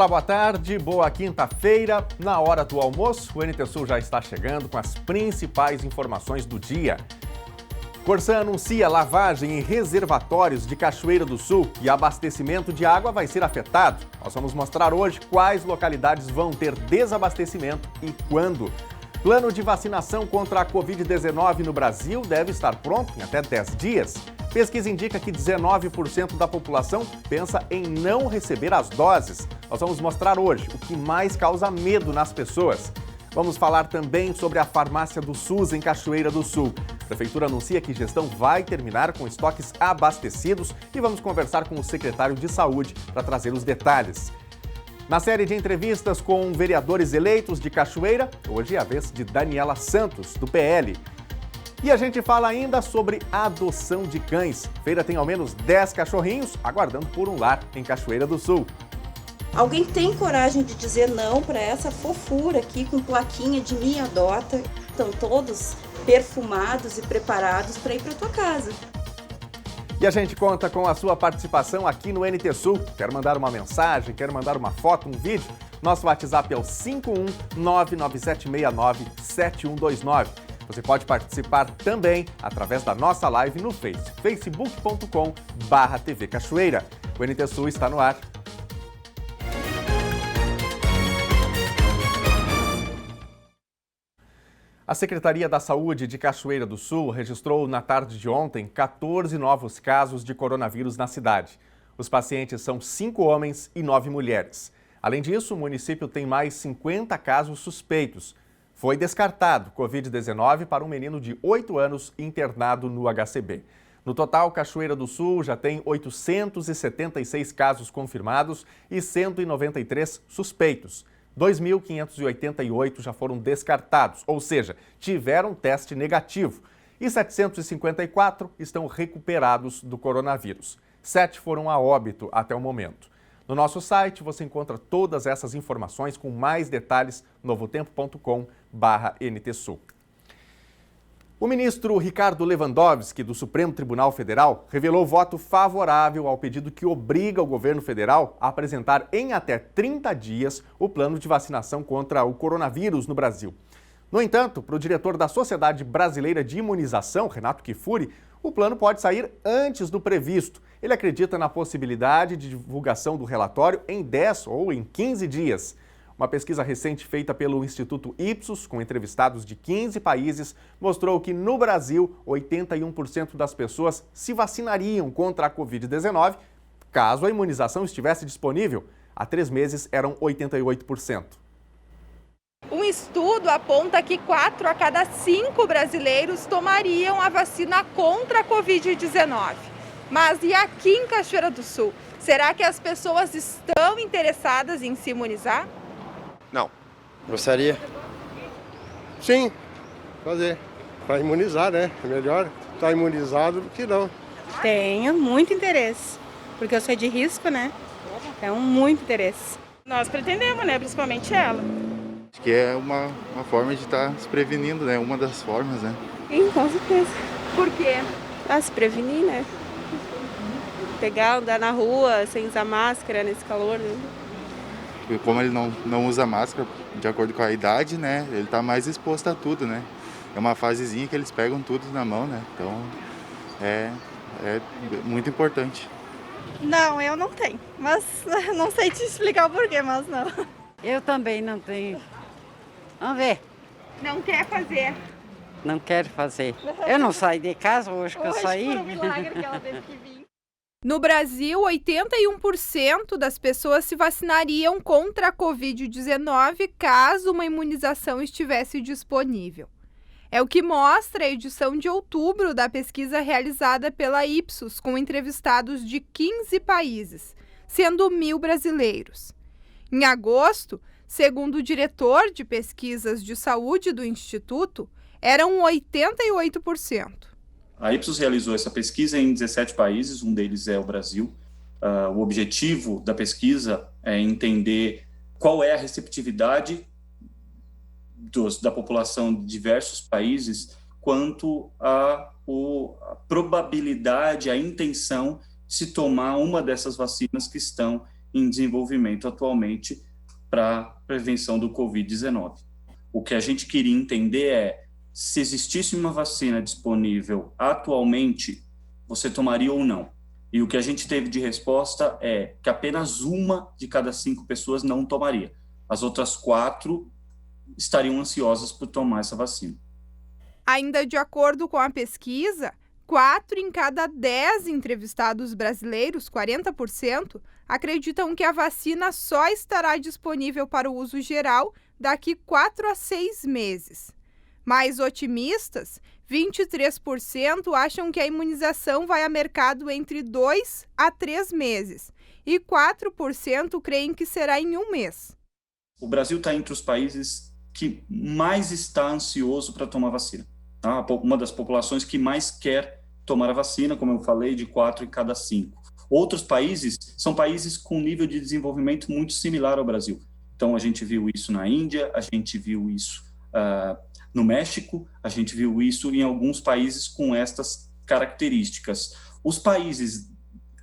Olá, boa tarde, boa quinta-feira. Na hora do almoço, o NT Sul já está chegando com as principais informações do dia. Corsã anuncia lavagem em reservatórios de Cachoeira do Sul e abastecimento de água vai ser afetado. Nós vamos mostrar hoje quais localidades vão ter desabastecimento e quando. Plano de vacinação contra a Covid-19 no Brasil deve estar pronto em até 10 dias. Pesquisa indica que 19% da população pensa em não receber as doses. Nós vamos mostrar hoje o que mais causa medo nas pessoas. Vamos falar também sobre a farmácia do SUS em Cachoeira do Sul. A Prefeitura anuncia que gestão vai terminar com estoques abastecidos e vamos conversar com o secretário de Saúde para trazer os detalhes. Na série de entrevistas com vereadores eleitos de Cachoeira, hoje é a vez de Daniela Santos, do PL. E a gente fala ainda sobre adoção de cães. Feira tem ao menos 10 cachorrinhos aguardando por um lar em Cachoeira do Sul. Alguém tem coragem de dizer não para essa fofura aqui com plaquinha de Me Adota? Estão todos perfumados e preparados para ir para tua casa. E a gente conta com a sua participação aqui no NT Sul. Quer mandar uma mensagem, quer mandar uma foto, um vídeo? Nosso WhatsApp é o 51997697129. Você pode participar também através da nossa live no facebook.com/TV Cachoeira. O NT Sul está no ar. A Secretaria da Saúde de Cachoeira do Sul registrou na tarde de ontem 14 novos casos de coronavírus na cidade. Os pacientes são 5 homens e 9 mulheres. Além disso, o município tem mais 50 casos suspeitos. Foi descartado Covid-19 para um menino de 8 anos internado no HCB. No total, Cachoeira do Sul já tem 876 casos confirmados e 193 suspeitos. 2.588 já foram descartados, ou seja, tiveram teste negativo. E 754 estão recuperados do coronavírus. 7 foram a óbito até o momento. No nosso site você encontra todas essas informações com mais detalhes novotempo.com/NTSul. O ministro Ricardo Lewandowski, do Supremo Tribunal Federal, revelou voto favorável ao pedido que obriga o governo federal a apresentar em até 30 dias o plano de vacinação contra o coronavírus no Brasil. No entanto, para o diretor da Sociedade Brasileira de Imunização, Renato Kifuri, o plano pode sair antes do previsto. Ele acredita na possibilidade de divulgação do relatório em 10 ou em 15 dias. Uma pesquisa recente feita pelo Instituto Ipsos, com entrevistados de 15 países, mostrou que no Brasil, 81% das pessoas se vacinariam contra a Covid-19 caso a imunização estivesse disponível. Há 3 meses eram 88%. Um estudo aponta que 4 a cada 5 brasileiros tomariam a vacina contra a Covid-19. Mas e aqui em Cachoeira do Sul? Será que as pessoas estão interessadas em se imunizar? Não. Gostaria? Sim, fazer. Para imunizar, né? É melhor estar imunizado do que não. Tenho muito interesse, porque eu sou de risco, né? É muito interesse. Nós pretendemos, né? Principalmente ela. Acho que é uma forma de estar se prevenindo, né? Uma das formas, né? Sim, com certeza. Por quê? Se prevenir, né? Pegar, andar na rua sem usar máscara nesse calor, né? E como ele não usa máscara, de acordo com a idade, né? Ele está mais exposto a tudo, né? É uma fasezinha que eles pegam tudo na mão, né? Então, é muito importante. Não, eu não tenho. Mas não sei te explicar o porquê, mas não. Eu também não tenho. Vamos ver. Não quer fazer? Não quero fazer. Eu não saí de casa hoje que eu saí. Foi um milagre que ela teve que vir. No Brasil, 81% das pessoas se vacinariam contra a Covid-19 caso uma imunização estivesse disponível. É o que mostra a edição de outubro da pesquisa realizada pela Ipsos com entrevistados de 15 países, sendo 1.000 brasileiros. Em agosto, segundo o diretor de pesquisas de saúde do Instituto, eram 88%. A Ipsos realizou essa pesquisa em 17 países, um deles é o Brasil. O objetivo da pesquisa é entender qual é a receptividade da população de diversos países quanto a probabilidade, a intenção de se tomar uma dessas vacinas que estão em desenvolvimento atualmente para prevenção do Covid-19. O que a gente queria entender é, se existisse uma vacina disponível atualmente, você tomaria ou não? E o que a gente teve de resposta é que apenas 1 de cada 5 pessoas não tomaria. As outras 4 estariam ansiosas por tomar essa vacina. Ainda de acordo com a pesquisa, 4 em cada 10 entrevistados brasileiros, 40%, acreditam que a vacina só estará disponível para o uso geral daqui 4 a 6 meses. Mais otimistas, 23% acham que a imunização vai a mercado entre 2 a 3 meses e 4% creem que será em 1 mês. O Brasil está entre os países que mais está ansioso para tomar vacina. Tá? Uma das populações que mais quer tomar a vacina, como eu falei, de 4 em cada 5. Outros países são países com nível de desenvolvimento muito similar ao Brasil. Então, a gente viu isso na Índia, a gente viu isso no México, a gente viu isso em alguns países com estas características. Os países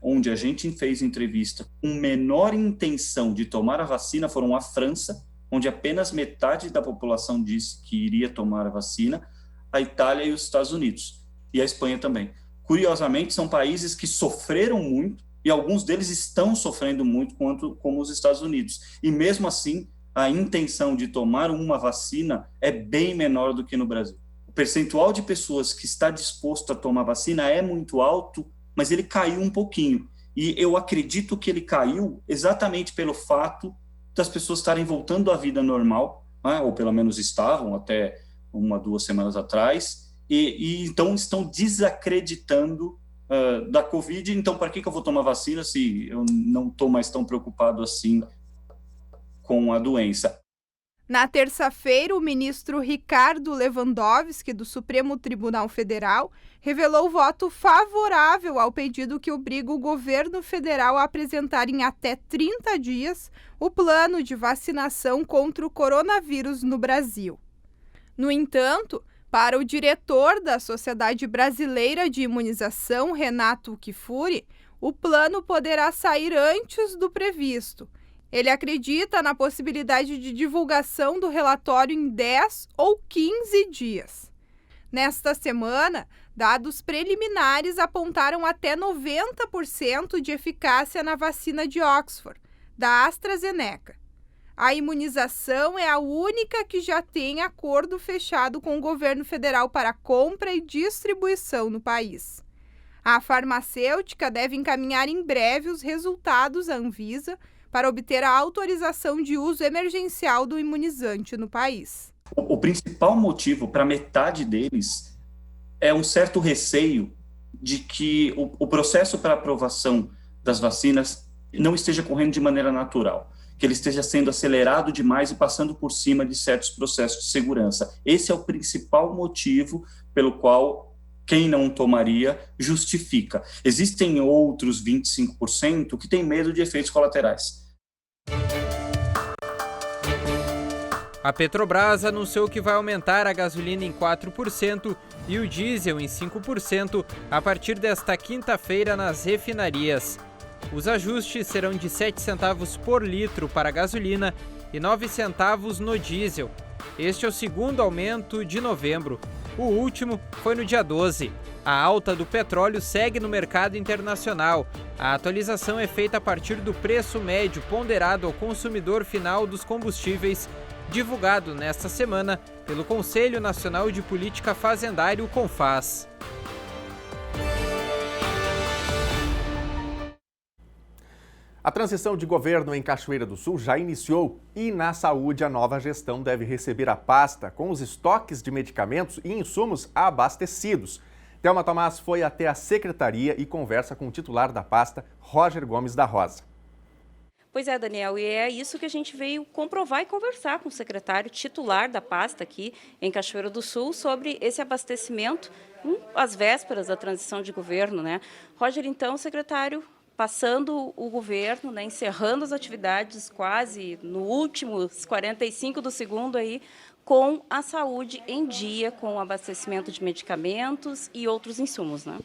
onde a gente fez entrevista com menor intenção de tomar a vacina foram a França, onde apenas metade da população disse que iria tomar a vacina, a Itália e os Estados Unidos, e a Espanha também. Curiosamente, são países que sofreram muito, e alguns deles estão sofrendo muito, como os Estados Unidos. E mesmo assim, a intenção de tomar uma vacina é bem menor do que no Brasil. O percentual de pessoas que está disposto a tomar vacina é muito alto, mas ele caiu um pouquinho. E eu acredito que ele caiu exatamente pelo fato das pessoas estarem voltando à vida normal, né? Ou pelo menos estavam até 1, 2 semanas atrás, e então estão desacreditando da Covid. Então, para que eu vou tomar vacina se eu não estou mais tão preocupado assim com a doença? Na terça-feira, o ministro Ricardo Lewandowski, do Supremo Tribunal Federal, revelou voto favorável ao pedido que obriga o governo federal a apresentar em até 30 dias o plano de vacinação contra o coronavírus no Brasil. No entanto, para o diretor da Sociedade Brasileira de Imunização, Renato Kifuri, o plano poderá sair antes do previsto. Ele acredita na possibilidade de divulgação do relatório em 10 ou 15 dias. Nesta semana, dados preliminares apontaram até 90% de eficácia na vacina de Oxford, da AstraZeneca. A imunização é a única que já tem acordo fechado com o governo federal para compra e distribuição no país. A farmacêutica deve encaminhar em breve os resultados à Anvisa para obter a autorização de uso emergencial do imunizante no país. O principal motivo para metade deles é um certo receio de que o processo para aprovação das vacinas não esteja correndo de maneira natural, que ele esteja sendo acelerado demais e passando por cima de certos processos de segurança. Esse é o principal motivo pelo qual quem não tomaria justifica. Existem outros 25% que têm medo de efeitos colaterais. A Petrobras anunciou que vai aumentar a gasolina em 4% e o diesel em 5% a partir desta quinta-feira nas refinarias. Os ajustes serão de 7 centavos por litro para a gasolina e 9 centavos no diesel. Este é o segundo aumento de novembro. O último foi no dia 12. A alta do petróleo segue no mercado internacional. A atualização é feita a partir do preço médio ponderado ao consumidor final dos combustíveis, divulgado nesta semana pelo Conselho Nacional de Política Fazendária, o CONFAS. A transição de governo em Cachoeira do Sul já iniciou e na saúde a nova gestão deve receber a pasta com os estoques de medicamentos e insumos abastecidos. Thelma Tomás foi até a secretaria e conversa com o titular da pasta, Roger Gomes da Rosa. Pois é, Daniel, e é isso que a gente veio comprovar e conversar com o secretário titular da pasta aqui em Cachoeira do Sul sobre esse abastecimento às vésperas da transição de governo, né? Roger, então, secretário, passando o governo, né, encerrando as atividades quase no último 45 do segundo aí, com a saúde em dia, com o abastecimento de medicamentos e outros insumos, né?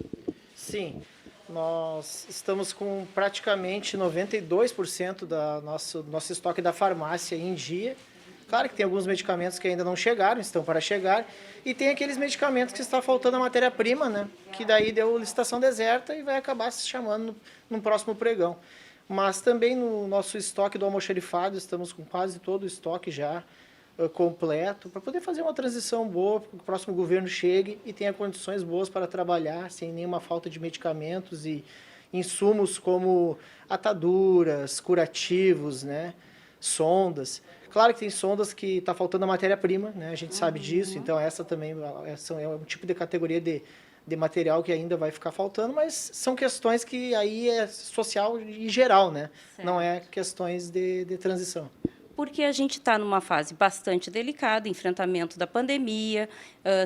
Sim. Nós estamos com praticamente 92% do nosso estoque da farmácia em dia. Claro que tem alguns medicamentos que ainda não chegaram, estão para chegar, e tem aqueles medicamentos que está faltando a matéria-prima, né? Que daí deu licitação deserta e vai acabar se chamando no próximo pregão. Mas também no nosso estoque do almoxarifado, estamos com quase todo o estoque já completo, para poder fazer uma transição boa, para que o próximo governo chegue e tenha condições boas para trabalhar, sem nenhuma falta de medicamentos e insumos como ataduras, curativos, né? Sondas. Claro que tem sondas que está faltando a matéria-prima, né? A gente sabe disso, então essa também é um tipo de categoria de material que ainda vai ficar faltando, mas são questões que aí é social e geral, né? Certo. Não é questões de transição. Porque a gente está numa fase bastante delicada, enfrentamento da pandemia,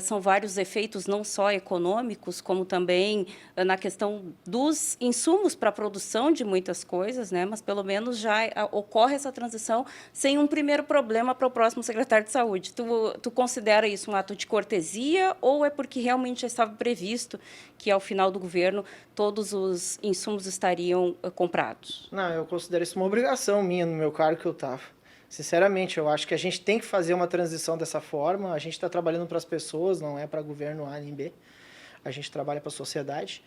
são vários efeitos não só econômicos, como também na questão dos insumos para a produção de muitas coisas, né? Mas pelo menos já ocorre essa transição sem um primeiro problema para o próximo secretário de Saúde. Tu considera isso um ato de cortesia ou é porque realmente já estava previsto que, ao final do governo, todos os insumos estariam comprados? Não, eu considero isso uma obrigação minha no meu cargo que eu estava. Sinceramente, eu acho que a gente tem que fazer uma transição dessa forma. A gente está trabalhando para as pessoas, não é para governo A nem B. A gente trabalha para a sociedade.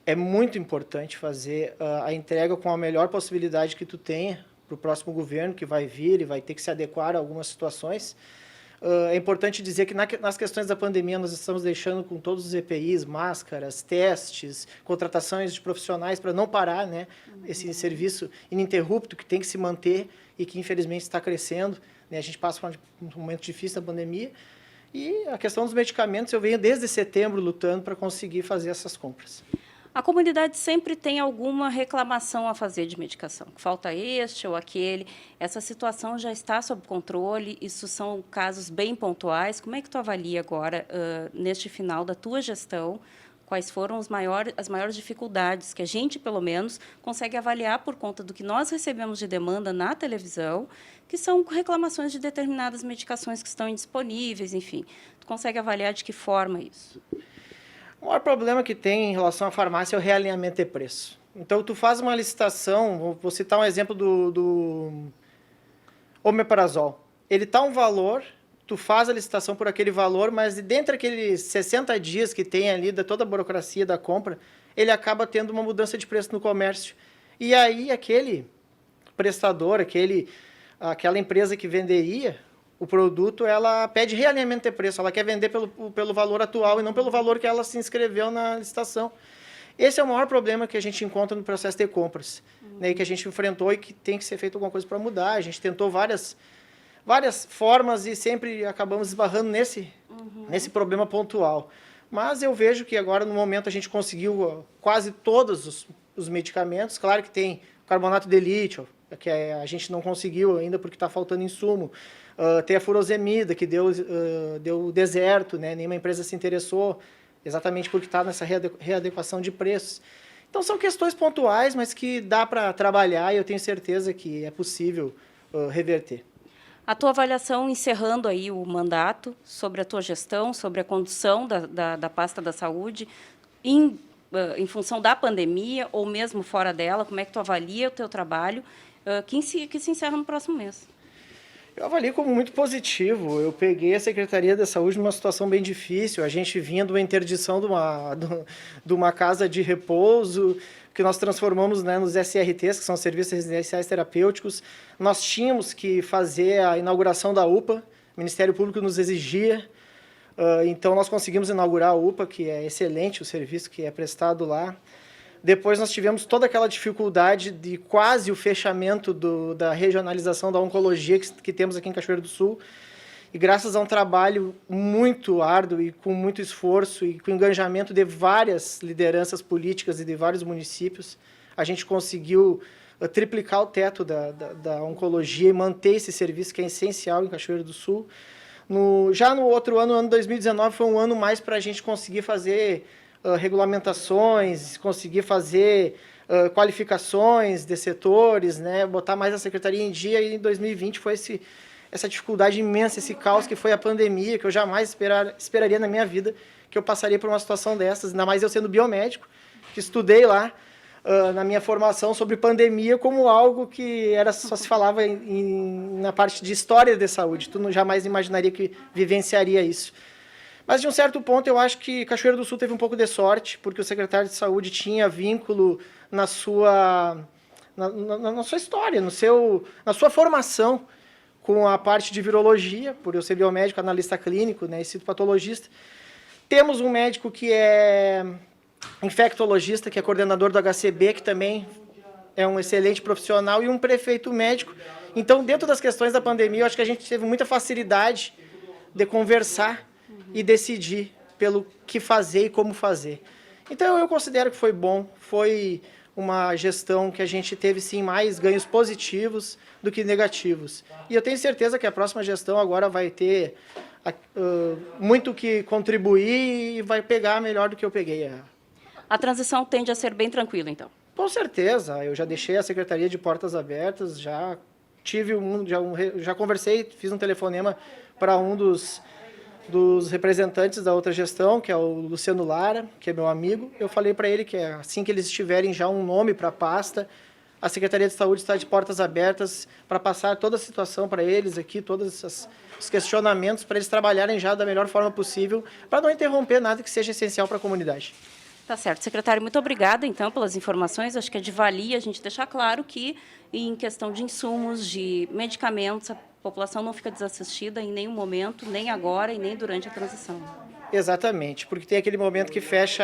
É muito importante fazer a entrega com a melhor possibilidade que tu tenha para o próximo governo que vai vir, ele vai ter que se adequar a algumas situações. É importante dizer que nas questões da pandemia nós estamos deixando com todos os EPIs, máscaras, testes, contratações de profissionais para não parar, né, esse serviço ininterrupto que tem que se manter e que infelizmente está crescendo, né? A gente passa por um momento difícil da pandemia e a questão dos medicamentos eu venho desde setembro lutando para conseguir fazer essas compras. A comunidade sempre tem alguma reclamação a fazer de medicação, que falta este ou aquele. Essa situação já está sob controle, isso são casos bem pontuais. Como é que tu avalia agora, neste final da tua gestão, quais foram as maiores dificuldades que a gente, pelo menos, consegue avaliar por conta do que nós recebemos de demanda na televisão, que são reclamações de determinadas medicações que estão indisponíveis, enfim. Tu consegue avaliar de que forma isso? O maior problema que tem em relação à farmácia é o realinhamento de preço. Então, tu faz uma licitação, vou citar um exemplo do omeprazol. Ele está um valor, tu faz a licitação por aquele valor, mas dentro daqueles 60 dias que tem ali, de toda a burocracia da compra, ele acaba tendo uma mudança de preço no comércio. E aí, aquele prestador, aquela empresa que venderia o produto, ela pede realinhamento de preço, ela quer vender pelo valor atual e não pelo valor que ela se inscreveu na licitação. Esse é o maior problema que a gente encontra no processo de compras, né, que a gente enfrentou e que tem que ser feito alguma coisa para mudar. A gente tentou várias formas e sempre acabamos esbarrando nesse problema pontual. Mas eu vejo que agora, no momento, a gente conseguiu quase todos os medicamentos. Claro que tem carbonato de lítio, que a gente não conseguiu ainda porque está faltando insumo. Tem a furosemida, que deu deserto, né? Nenhuma empresa se interessou, exatamente porque está nessa readequação de preços. Então, são questões pontuais, mas que dá para trabalhar e eu tenho certeza que é possível reverter. A tua avaliação, encerrando aí o mandato, sobre a tua gestão, sobre a condução da pasta da saúde, em função da pandemia ou mesmo fora dela, como é que tu avalia o teu trabalho, que se encerra no próximo mês? Eu avalio como muito positivo. Eu peguei a Secretaria da Saúde numa situação bem difícil. A gente vinha de uma interdição de uma casa de repouso, que nós transformamos, né, nos SRTs, que são Serviços Residenciais Terapêuticos. Nós tínhamos que fazer a inauguração da UPA, o Ministério Público nos exigia. Então, nós conseguimos inaugurar a UPA, que é excelente o serviço que é prestado lá. Depois nós tivemos toda aquela dificuldade de quase o fechamento da regionalização da oncologia que temos aqui em Cachoeiro do Sul. E graças a um trabalho muito árduo e com muito esforço e com engajamento de várias lideranças políticas e de vários municípios, a gente conseguiu triplicar o teto da oncologia e manter esse serviço que é essencial em Cachoeiro do Sul. Já no outro ano 2019, foi um ano mais para a gente conseguir fazer regulamentações, conseguir fazer qualificações de setores, né, botar mais a secretaria em dia, e em 2020 foi essa dificuldade imensa, esse caos que foi a pandemia, que eu jamais esperaria na minha vida que eu passaria por uma situação dessas, ainda mais eu sendo biomédico, que estudei lá, na minha formação sobre pandemia como algo que só se falava na parte de história de saúde. Tu jamais imaginaria que vivenciaria isso. Mas, de um certo ponto, eu acho que Cachoeira do Sul teve um pouco de sorte, porque o secretário de Saúde tinha vínculo na sua história, na sua formação com a parte de virologia, por eu ser biomédico, analista clínico, né, e citopatologista. Temos um médico que é infectologista, que é coordenador do HCB, que também é um excelente profissional, e um prefeito médico. Então, dentro das questões da pandemia, eu acho que a gente teve muita facilidade de conversar e decidir pelo que fazer e como fazer. Então, eu considero que foi bom, foi uma gestão que a gente teve, sim, mais ganhos positivos do que negativos. E eu tenho certeza que a próxima gestão agora vai ter muito que contribuir e vai pegar melhor do que eu peguei. A transição tende a ser bem tranquila, então? Com certeza. Eu já deixei a Secretaria de portas abertas, já conversei, fiz um telefonema para um dos representantes da outra gestão, que é o Luciano Lara, que é meu amigo. Eu falei para ele que assim que eles tiverem já um nome para a pasta, a Secretaria de Saúde está de portas abertas para passar toda a situação para eles aqui, todos os questionamentos, para eles trabalharem já da melhor forma possível, para não interromper nada que seja essencial para a comunidade. Tá certo. Secretário, muito obrigada, então, pelas informações. Acho que é de valia a gente deixar claro que, em questão de insumos, de medicamentos, a população não fica desassistida em nenhum momento, nem agora e nem durante a transição. Exatamente, porque tem aquele momento que fecha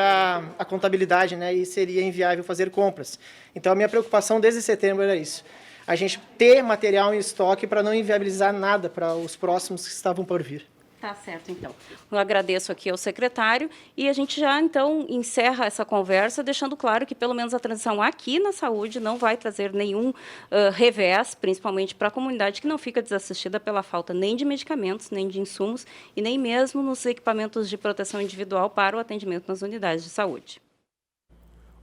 a contabilidade, né, e seria inviável fazer compras. Então, a minha preocupação desde setembro era isso. A gente ter material em estoque para não inviabilizar nada para os próximos que estavam por vir. Tá certo, então. Eu agradeço aqui ao secretário e a gente já, então, encerra essa conversa, deixando claro que, pelo menos, a transição aqui na saúde não vai trazer nenhum revés, principalmente para a comunidade que não fica desassistida pela falta nem de medicamentos, nem de insumos e nem mesmo nos equipamentos de proteção individual para o atendimento nas unidades de saúde.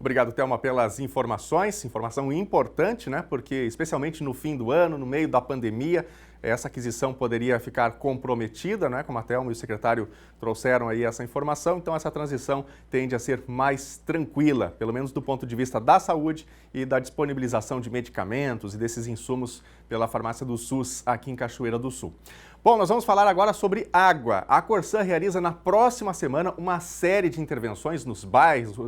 Obrigado, Thelma, pelas informações. Informação importante, né? Porque, especialmente no fim do ano, no meio da pandemia, essa aquisição poderia ficar comprometida, né? Como a Thelma e o secretário trouxeram aí essa informação. Então, essa transição tende a ser mais tranquila, pelo menos do ponto de vista da saúde e da disponibilização de medicamentos e desses insumos pela farmácia do SUS aqui em Cachoeira do Sul. Bom, nós vamos falar agora sobre água. A Corsã realiza na próxima semana uma série de intervenções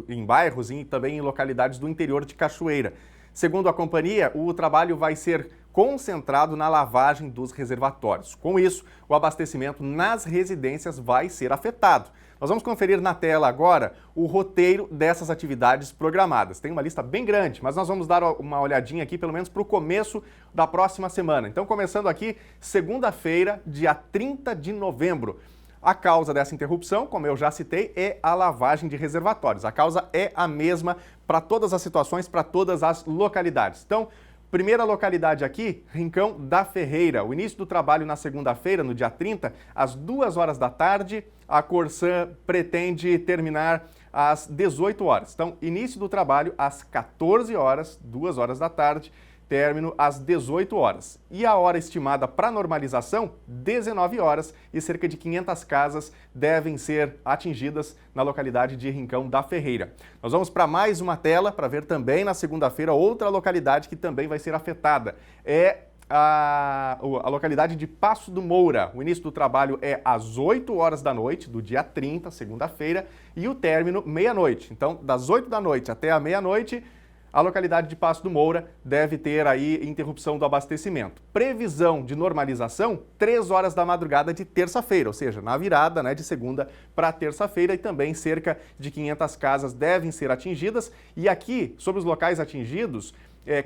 em bairros e também em localidades do interior de Cachoeira. Segundo a companhia, o trabalho vai ser concentrado na lavagem dos reservatórios. Com isso, o abastecimento nas residências vai ser afetado. Nós vamos conferir na tela agora o roteiro dessas atividades programadas. Tem uma lista bem grande, mas nós vamos dar uma olhadinha aqui, pelo menos para o começo da próxima semana. Então, começando aqui, segunda-feira, dia 30 de novembro. A causa dessa interrupção, como eu já citei, é a lavagem de reservatórios. A causa é a mesma para todas as situações, para todas as localidades. Então, primeira localidade aqui, Rincão da Ferreira. O início do trabalho na segunda-feira, no dia 30, às 2 horas da tarde. A Corsã pretende terminar às 18 horas. Então, início do trabalho às 14 horas, 2 horas da tarde, término às 18 horas. E a hora estimada para normalização, 19 horas, e cerca de 500 casas devem ser atingidas na localidade de Rincão da Ferreira. Nós vamos para mais uma tela para ver também na segunda-feira outra localidade que também vai ser afetada. É a localidade de Passo do Moura. O início do trabalho é às 8 horas da noite, do dia 30, segunda-feira, e o término meia-noite. Então, das 8 da noite até a meia-noite, a localidade de Passo do Moura deve ter aí interrupção do abastecimento. Previsão de normalização, 3 horas da madrugada de terça-feira, ou seja, na virada, né, de segunda para terça-feira, e também cerca de 500 casas devem ser atingidas. E aqui, sobre os locais atingidos,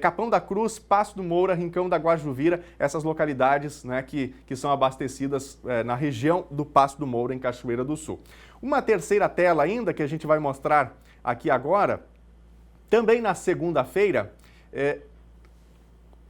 Capão da Cruz, Passo do Moura, Rincão da Guajuvira, essas localidades, né, que são abastecidas na região do Passo do Moura, em Cachoeira do Sul. Uma terceira tela ainda, que a gente vai mostrar aqui agora, também na segunda-feira,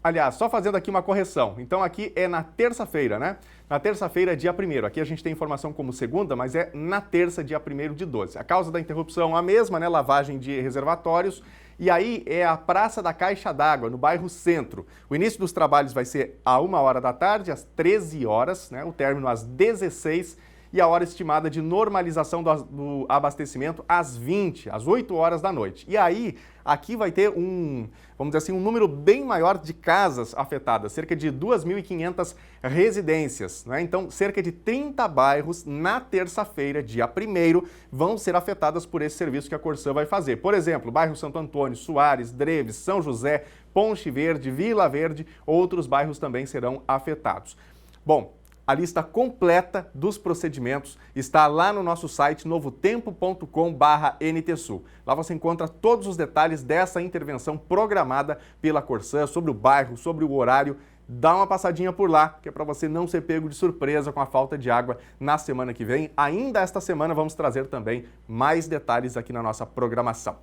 aliás, só fazendo aqui uma correção. Então, aqui é na terça-feira, né? Na terça-feira, dia 1º. Aqui a gente tem informação como segunda, mas é na terça, dia 1º de 12. A causa da interrupção é a mesma, né? Lavagem de reservatórios. E aí é a Praça da Caixa d'Água, no bairro Centro. O início dos trabalhos vai ser à 1 hora da tarde, às 13 horas, né? O término às 16 e a hora estimada de normalização do abastecimento às 8 horas da noite. E aí, aqui vai ter vamos dizer assim, um número bem maior de casas afetadas, cerca de 2.500 residências, né? Então, cerca de 30 bairros na terça-feira, dia 1º, vão ser afetadas por esse serviço que a Corsã vai fazer. Por exemplo, bairro Santo Antônio, Soares, Dreves, São José, Ponte Verde, Vila Verde, outros bairros também serão afetados. Bom, a lista completa dos procedimentos está lá no nosso site novotempo.com/NTSul. Lá você encontra todos os detalhes dessa intervenção programada pela Corsã sobre o bairro, sobre o horário. Dá uma passadinha por lá, que é para você não ser pego de surpresa com a falta de água na semana que vem. Ainda esta semana vamos trazer também mais detalhes aqui na nossa programação.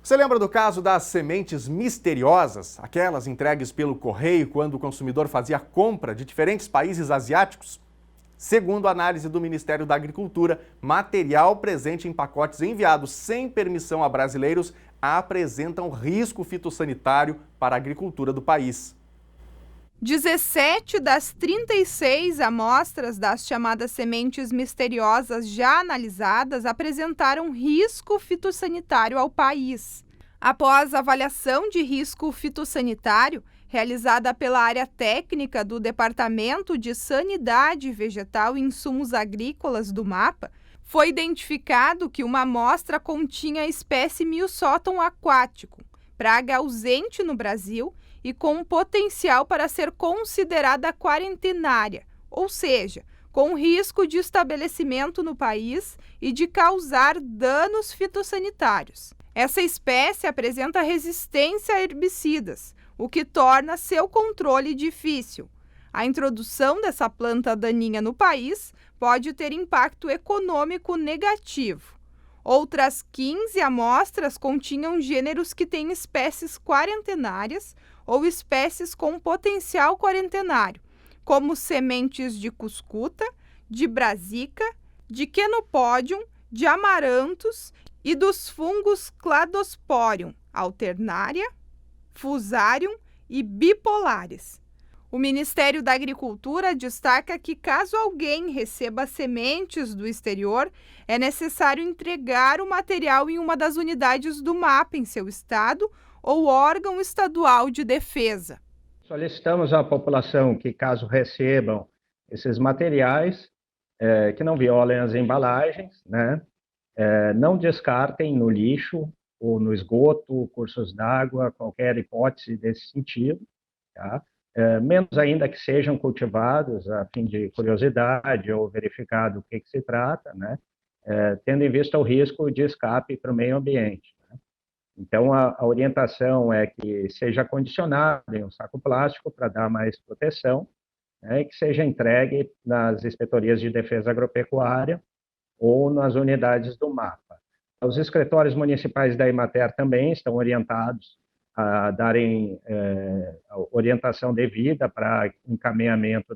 Você lembra do caso das sementes misteriosas, aquelas entregues pelo correio quando o consumidor fazia compra de diferentes países asiáticos? Segundo a análise do Ministério da Agricultura, material presente em pacotes enviados sem permissão a brasileiros apresentam risco fitossanitário para a agricultura do país. 17 das 36 amostras das chamadas sementes misteriosas já analisadas apresentaram risco fitossanitário ao país. Após a avaliação de risco fitossanitário, realizada pela área técnica do Departamento de Sanidade Vegetal e Insumos Agrícolas do MAPA, foi identificado que uma amostra continha a espécie Myosoton aquático, praga ausente no Brasil e com potencial para ser considerada quarentenária, ou seja, com risco de estabelecimento no país e de causar danos fitossanitários. Essa espécie apresenta resistência a herbicidas, o que torna seu controle difícil. A introdução dessa planta daninha no país pode ter impacto econômico negativo. Outras 15 amostras continham gêneros que têm espécies quarentenárias ou espécies com potencial quarentenário, como sementes de cuscuta, de brasica, de quenopodium, de amaranthus e dos fungos Cladosporium, alternaria, fusarium e bipolares. O Ministério da Agricultura destaca que, caso alguém receba sementes do exterior, é necessário entregar o material em uma das unidades do MAPA em seu estado ou órgão estadual de defesa. Solicitamos à população que, caso recebam esses materiais, que não violem as embalagens, né? Não descartem no lixo ou no esgoto, cursos d'água, qualquer hipótese desse sentido, tá? Menos ainda que sejam cultivados a fim de curiosidade ou verificar do que se trata, né? Tendo em vista o risco de escape para o meio ambiente. Né? Então, a orientação é que seja acondicionado em um saco plástico para dar mais proteção, né? E que seja entregue nas inspetorias de defesa agropecuária ou nas unidades do MAPA. Os escritórios municipais da Emater também estão orientados a darem orientação devida para encaminhamento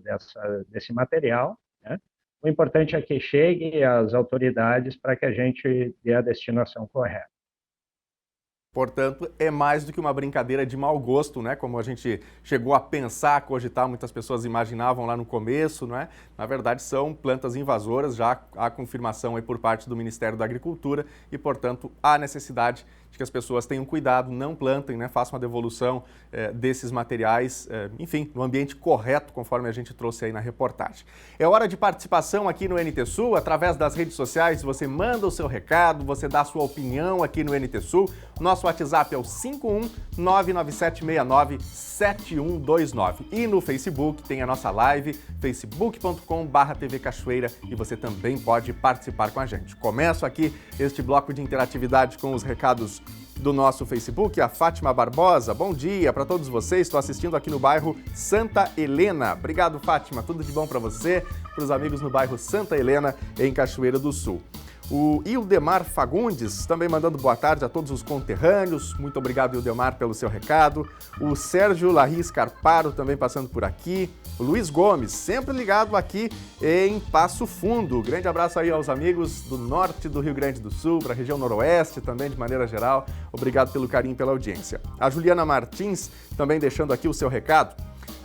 desse material, né? O importante é que chegue às autoridades para que a gente dê a destinação correta. Portanto, é mais do que uma brincadeira de mau gosto, né? Como a gente chegou a pensar, cogitar, muitas pessoas imaginavam lá no começo, né? Na verdade, são plantas invasoras, já há confirmação aí por parte do Ministério da Agricultura e, portanto, há necessidade de que as pessoas tenham cuidado, não plantem, né? Façam a devolução desses materiais, enfim, no ambiente correto, conforme a gente trouxe aí na reportagem. É hora de participação aqui no NTSul, através das redes sociais, você manda o seu recado, você dá a sua opinião aqui no NTSul. Nosso WhatsApp é o 51997697129. E no Facebook tem a nossa live, facebook.com/TV Cachoeira, e você também pode participar com a gente. Começo aqui este bloco de interatividade com os recados do nosso Facebook. A Fátima Barbosa, bom dia para todos vocês, estou assistindo aqui no bairro Santa Helena. Obrigado, Fátima, tudo de bom para você, para os amigos no bairro Santa Helena, em Cachoeira do Sul. O Ildemar Fagundes também mandando boa tarde a todos os conterrâneos. Muito obrigado, Ildemar, pelo seu recado. O Sérgio Larris Carparo também passando por aqui. O Luiz Gomes, sempre ligado aqui em Passo Fundo. Grande abraço aí aos amigos do norte do Rio Grande do Sul, para a região noroeste também, de maneira geral. Obrigado pelo carinho e pela audiência. A Juliana Martins também deixando aqui o seu recado.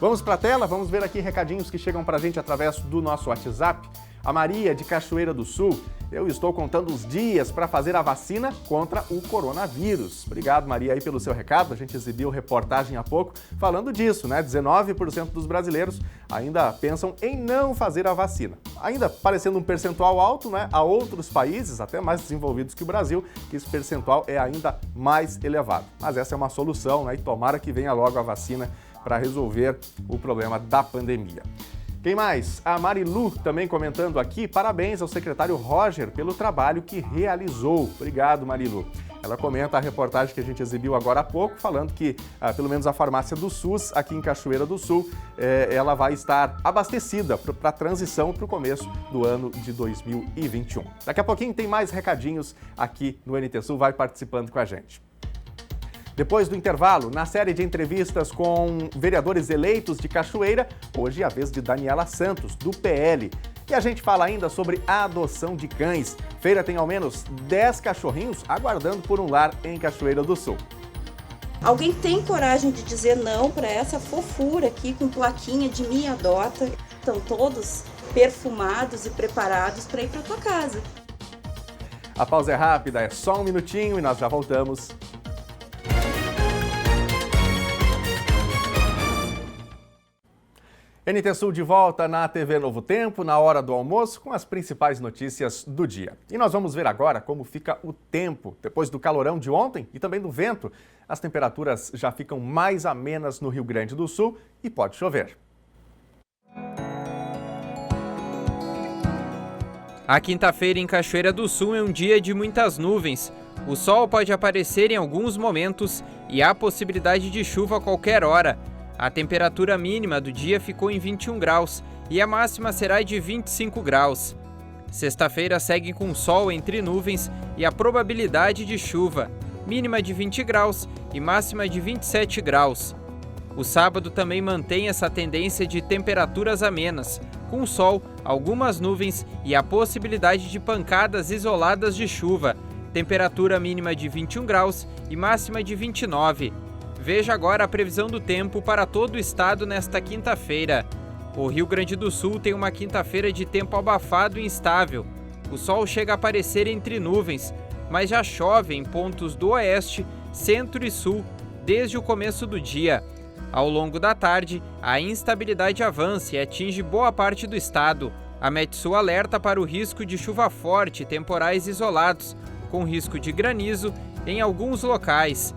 Vamos para a tela, vamos ver aqui recadinhos que chegam para a gente através do nosso WhatsApp. A Maria, de Cachoeira do Sul: eu estou contando os dias para fazer a vacina contra o coronavírus. Obrigado, Maria, aí pelo seu recado. A gente exibiu reportagem há pouco falando disso, né? 19% dos brasileiros ainda pensam em não fazer a vacina. Ainda parecendo um percentual alto, né? Há outros países, até mais desenvolvidos que o Brasil, que esse percentual é ainda mais elevado. Mas essa é uma solução, né? E tomara que venha logo a vacina para resolver o problema da pandemia. Quem mais? A Marilu também comentando aqui: parabéns ao secretário Roger pelo trabalho que realizou. Obrigado, Marilu. Ela comenta a reportagem que a gente exibiu agora há pouco, falando que, pelo menos a farmácia do SUS, aqui em Cachoeira do Sul, ela vai estar abastecida para a transição para o começo do ano de 2021. Daqui a pouquinho tem mais recadinhos aqui no NT Sul, vai participando com a gente. Depois do intervalo, na série de entrevistas com vereadores eleitos de Cachoeira, hoje é a vez de Daniela Santos, do PL. E a gente fala ainda sobre a adoção de cães. Feira tem ao menos 10 cachorrinhos aguardando por um lar em Cachoeira do Sul. Alguém tem coragem de dizer não para essa fofura aqui com plaquinha de Me Adota? Estão todos perfumados e preparados para ir para tua casa. A pausa é rápida, é só um minutinho e nós já voltamos. NT Sul de volta na TV Novo Tempo, na hora do almoço, com as principais notícias do dia. E nós vamos ver agora como fica o tempo. Depois do calorão de ontem e também do vento, as temperaturas já ficam mais amenas no Rio Grande do Sul e pode chover. A quinta-feira em Cachoeira do Sul é um dia de muitas nuvens. O sol pode aparecer em alguns momentos e há possibilidade de chuva a qualquer hora. A temperatura mínima do dia ficou em 21 graus e a máxima será de 25 graus. Sexta-feira segue com sol entre nuvens e a probabilidade de chuva, mínima de 20 graus e máxima de 27 graus. O sábado também mantém essa tendência de temperaturas amenas, com sol, algumas nuvens e a possibilidade de pancadas isoladas de chuva, temperatura mínima de 21 graus e máxima de 29. Veja agora a previsão do tempo para todo o estado nesta quinta-feira. O Rio Grande do Sul tem uma quinta-feira de tempo abafado e instável. O sol chega a aparecer entre nuvens, mas já chove em pontos do oeste, centro e sul desde o começo do dia. Ao longo da tarde, a instabilidade avança e atinge boa parte do estado. A Metsul alerta para o risco de chuva forte e temporais isolados, com risco de granizo em alguns locais.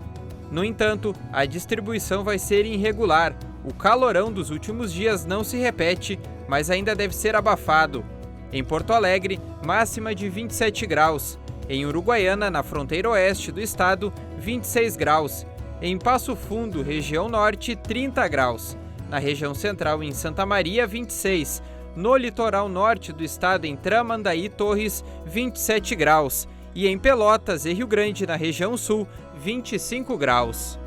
No entanto, a distribuição vai ser irregular. O calorão dos últimos dias não se repete, mas ainda deve ser abafado. Em Porto Alegre, máxima de 27 graus. Em Uruguaiana, na fronteira oeste do estado, 26 graus. Em Passo Fundo, região norte, 30 graus. Na região central, em Santa Maria, 26. No litoral norte do estado, em Tramandaí, Torres, 27 graus. E em Pelotas e Rio Grande, na região sul, 25 graus.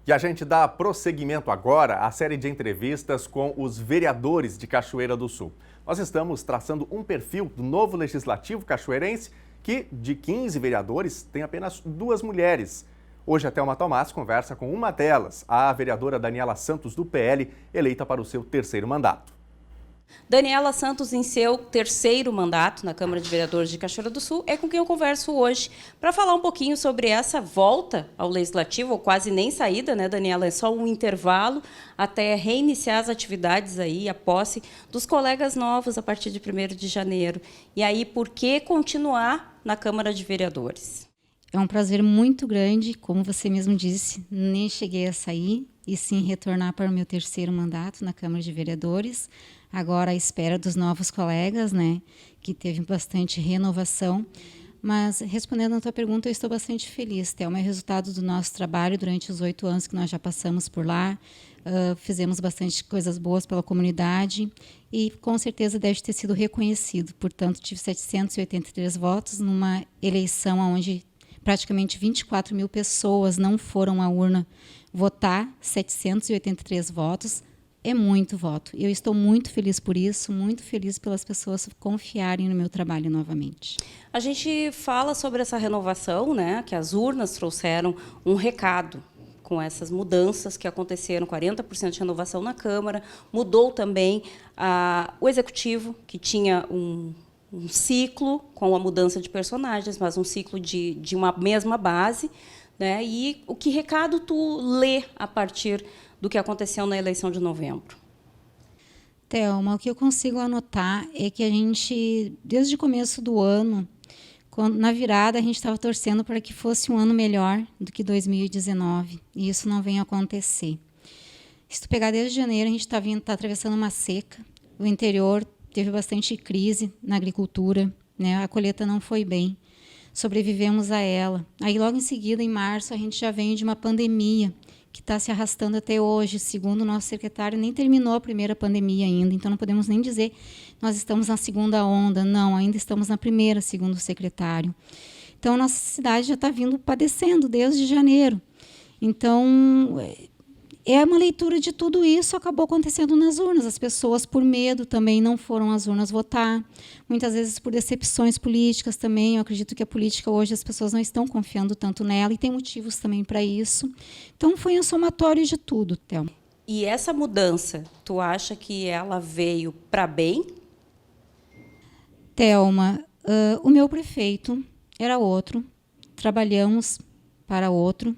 E a gente dá prosseguimento agora à série de entrevistas com os vereadores de Cachoeira do Sul. Nós estamos traçando um perfil do novo legislativo cachoeirense que, de 15 vereadores, tem apenas 2 mulheres. Hoje, a Thelma Tomás conversa com uma delas, a vereadora Daniela Santos, do PL, eleita para o seu 3º mandato. Daniela Santos, em seu 3º mandato na Câmara de Vereadores de Cachoeira do Sul, é com quem eu converso hoje para falar um pouquinho sobre essa volta ao Legislativo, ou quase nem saída, né, Daniela? É só um intervalo até reiniciar as atividades aí, a posse dos colegas novos a partir de 1º de janeiro. E aí, por que continuar na Câmara de Vereadores? É um prazer muito grande, como você mesmo disse, nem cheguei a sair, e sim retornar para o meu 3º mandato na Câmara de Vereadores, agora à espera dos novos colegas, né, que teve bastante renovação. Mas, respondendo a tua pergunta, eu estou bastante feliz. É o resultado do nosso trabalho durante os 8 anos que nós já passamos por lá. Fizemos bastante coisas boas pela comunidade e, com certeza, deve ter sido reconhecido. Portanto, tive 783 votos numa eleição onde praticamente 24 mil pessoas não foram à urna votar, 783 votos. É muito voto. Eu estou muito feliz por isso, muito feliz pelas pessoas confiarem no meu trabalho novamente. A gente fala sobre essa renovação, né, que as urnas trouxeram um recado, com essas mudanças que aconteceram, 40% de renovação na Câmara, mudou também o Executivo, que tinha um ciclo com a mudança de personagens, mas um ciclo de uma mesma base, né? E que recado tu lê a partir do que aconteceu na eleição de novembro? Thelma, o que eu consigo anotar é que a gente, desde o começo do ano, na virada, a gente estava torcendo para que fosse um ano melhor do que 2019, e isso não vem acontecer. Se tu pegar desde janeiro, a gente está atravessando uma seca, o interior teve bastante crise na agricultura, né? A colheita não foi bem, sobrevivemos a ela. Aí, logo em seguida, em março, a gente já vem de uma pandemia que está se arrastando até hoje. Segundo o nosso secretário, nem terminou a primeira pandemia ainda, então não podemos nem dizer nós estamos na segunda onda. Não, ainda estamos na primeira, segundo o secretário. Então, a nossa cidade já está vindo padecendo desde janeiro. Então, é uma leitura de tudo isso, acabou acontecendo nas urnas. As pessoas, por medo, também não foram às urnas votar. Muitas vezes por decepções políticas também. Eu acredito que a política hoje, as pessoas não estão confiando tanto nela, e tem motivos também para isso. Então, foi um somatório de tudo, Thelma. E essa mudança, tu acha que ela veio para bem? Thelma, o meu prefeito era outro, trabalhamos para outro,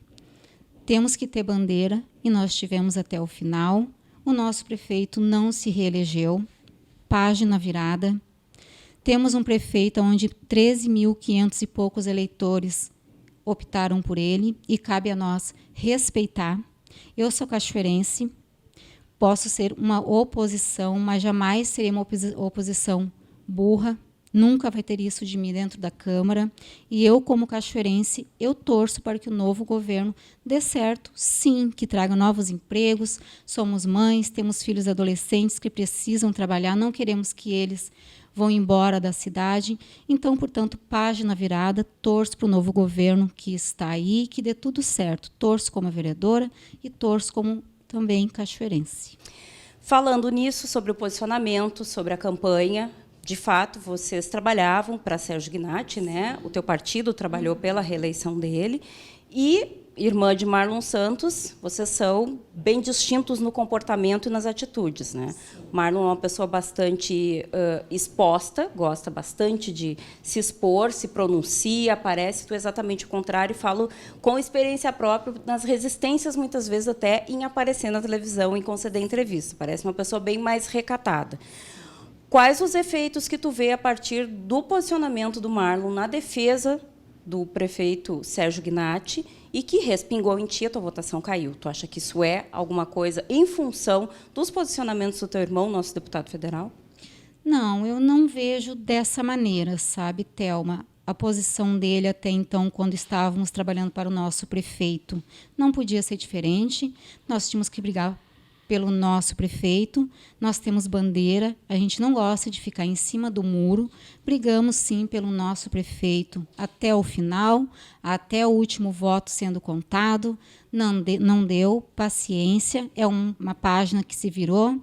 temos que ter bandeira, e nós tivemos até o final. O nosso prefeito não se reelegeu, página virada. Temos um prefeito onde 13.500 e poucos eleitores optaram por ele, e cabe a nós respeitar. Eu sou cachoeirense, posso ser uma oposição, mas jamais serei uma oposição burra. Nunca vai ter isso de mim dentro da Câmara. E eu, como cachoeirense, eu torço para que o novo governo dê certo, sim, que traga novos empregos. Somos mães, temos filhos adolescentes que precisam trabalhar, não queremos que eles vão embora da cidade. Então, portanto, página virada, torço para o novo governo que está aí, que dê tudo certo. Torço como vereadora e torço como também cachoeirense. Falando nisso, sobre o posicionamento, sobre a campanha, de fato, vocês trabalhavam para Sérgio Gnatti, né? O teu partido trabalhou pela reeleição dele. E, irmã de Marlon Santos, vocês são bem distintos no comportamento e nas atitudes, né? Marlon é uma pessoa bastante exposta, gosta bastante de se expor, se pronuncia, aparece. Tu é exatamente o contrário, falo com experiência própria, nas resistências, muitas vezes, até em aparecer na televisão, em conceder entrevista. Parece uma pessoa bem mais recatada. Quais os efeitos que tu vê a partir do posicionamento do Marlon na defesa do prefeito Sérgio Gnatti e que respingou em ti, a tua votação caiu? Tu acha que isso é alguma coisa em função dos posicionamentos do teu irmão, nosso deputado federal? Não, eu não vejo dessa maneira, sabe, Thelma? A posição dele até então, quando estávamos trabalhando para o nosso prefeito, não podia ser diferente. Nós tínhamos que brigar pelo nosso prefeito, nós temos bandeira, a gente não gosta de ficar em cima do muro, brigamos sim pelo nosso prefeito até o final, até o último voto sendo contado, não deu, paciência, é uma página que se virou,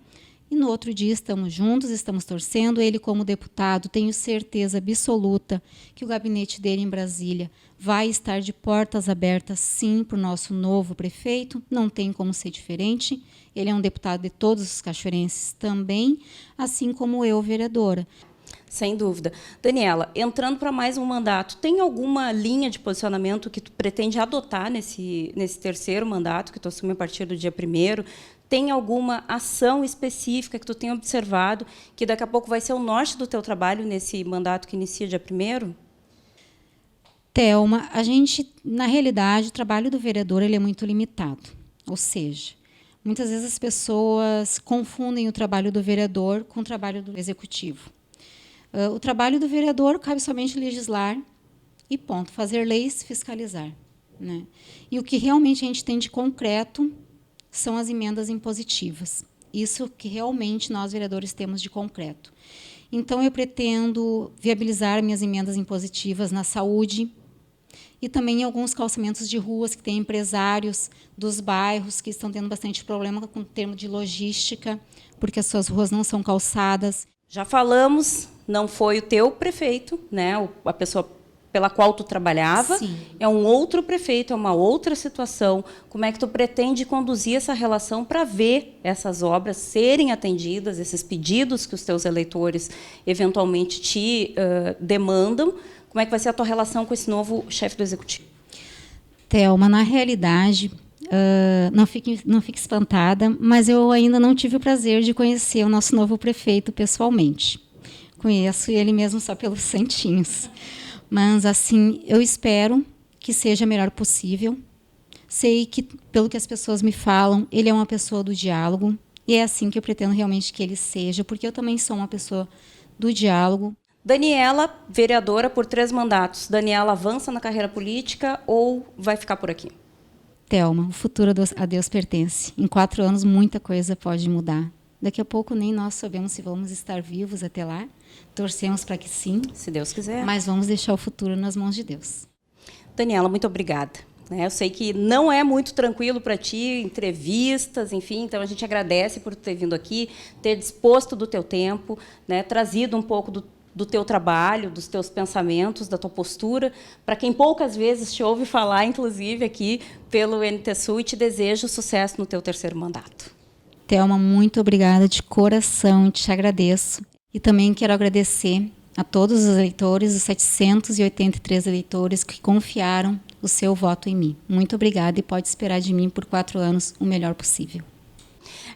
e no outro dia estamos juntos, estamos torcendo. Ele, como deputado, tenho certeza absoluta que o gabinete dele em Brasília vai estar de portas abertas, sim, para o nosso novo prefeito. Não tem como ser diferente. Ele é um deputado de todos os cachoeirenses também, assim como eu, vereadora. Sem dúvida. Daniela, entrando para mais um mandato, tem alguma linha de posicionamento que tu pretende adotar nesse terceiro mandato, que tu assume a partir do dia 1º? Tem alguma ação específica que tu tenha observado, que daqui a pouco vai ser o norte do teu trabalho nesse mandato que inicia dia 1º? Thelma, a gente, na realidade, o trabalho do vereador ele é muito limitado. Ou seja, muitas vezes as pessoas confundem o trabalho do vereador com o trabalho do executivo. O trabalho do vereador cabe somente legislar e ponto, fazer leis, fiscalizar, né? E o que realmente a gente tem de concreto são as emendas impositivas. Isso que realmente nós, vereadores, temos de concreto. Então, eu pretendo viabilizar minhas emendas impositivas na saúde e também em alguns calçamentos de ruas que tem empresários dos bairros que estão tendo bastante problema com o termo de logística, porque as suas ruas não são calçadas. Já falamos, não foi o teu prefeito, né, a pessoa pela qual tu trabalhava, Sim. É um outro prefeito, é uma outra situação. Como é que tu pretende conduzir essa relação para ver essas obras serem atendidas, esses pedidos que os teus eleitores eventualmente te demandam? Como é que vai ser a tua relação com esse novo chefe do Executivo? Thelma, na realidade, não fique espantada, mas eu ainda não tive o prazer de conhecer o nosso novo prefeito pessoalmente. Conheço ele mesmo só pelos santinhos. Mas, assim, eu espero que seja o melhor possível. Sei que, pelo que as pessoas me falam, ele é uma pessoa do diálogo. E é assim que eu pretendo realmente que ele seja, porque eu também sou uma pessoa do diálogo. Daniela, vereadora por 3 mandatos. Daniela avança na carreira política ou vai ficar por aqui? Thelma, o futuro a Deus pertence. Em 4 anos, muita coisa pode mudar. Daqui a pouco, nem nós sabemos se vamos estar vivos até lá. Torcemos para que sim. Se Deus quiser. Mas vamos deixar o futuro nas mãos de Deus. Daniela, muito obrigada. Eu sei que não é muito tranquilo para ti, entrevistas, enfim, então a gente agradece por ter vindo aqui, ter disposto do teu tempo, trazido um pouco do teu trabalho, dos teus pensamentos, da tua postura, para quem poucas vezes te ouve falar, inclusive aqui pelo NT Sul, e te desejo sucesso no teu 3º mandato. Thelma, muito obrigada de coração, te agradeço. E também quero agradecer a todos os eleitores, os 783 eleitores que confiaram o seu voto em mim. Muito obrigada e pode esperar de mim por 4 anos o melhor possível.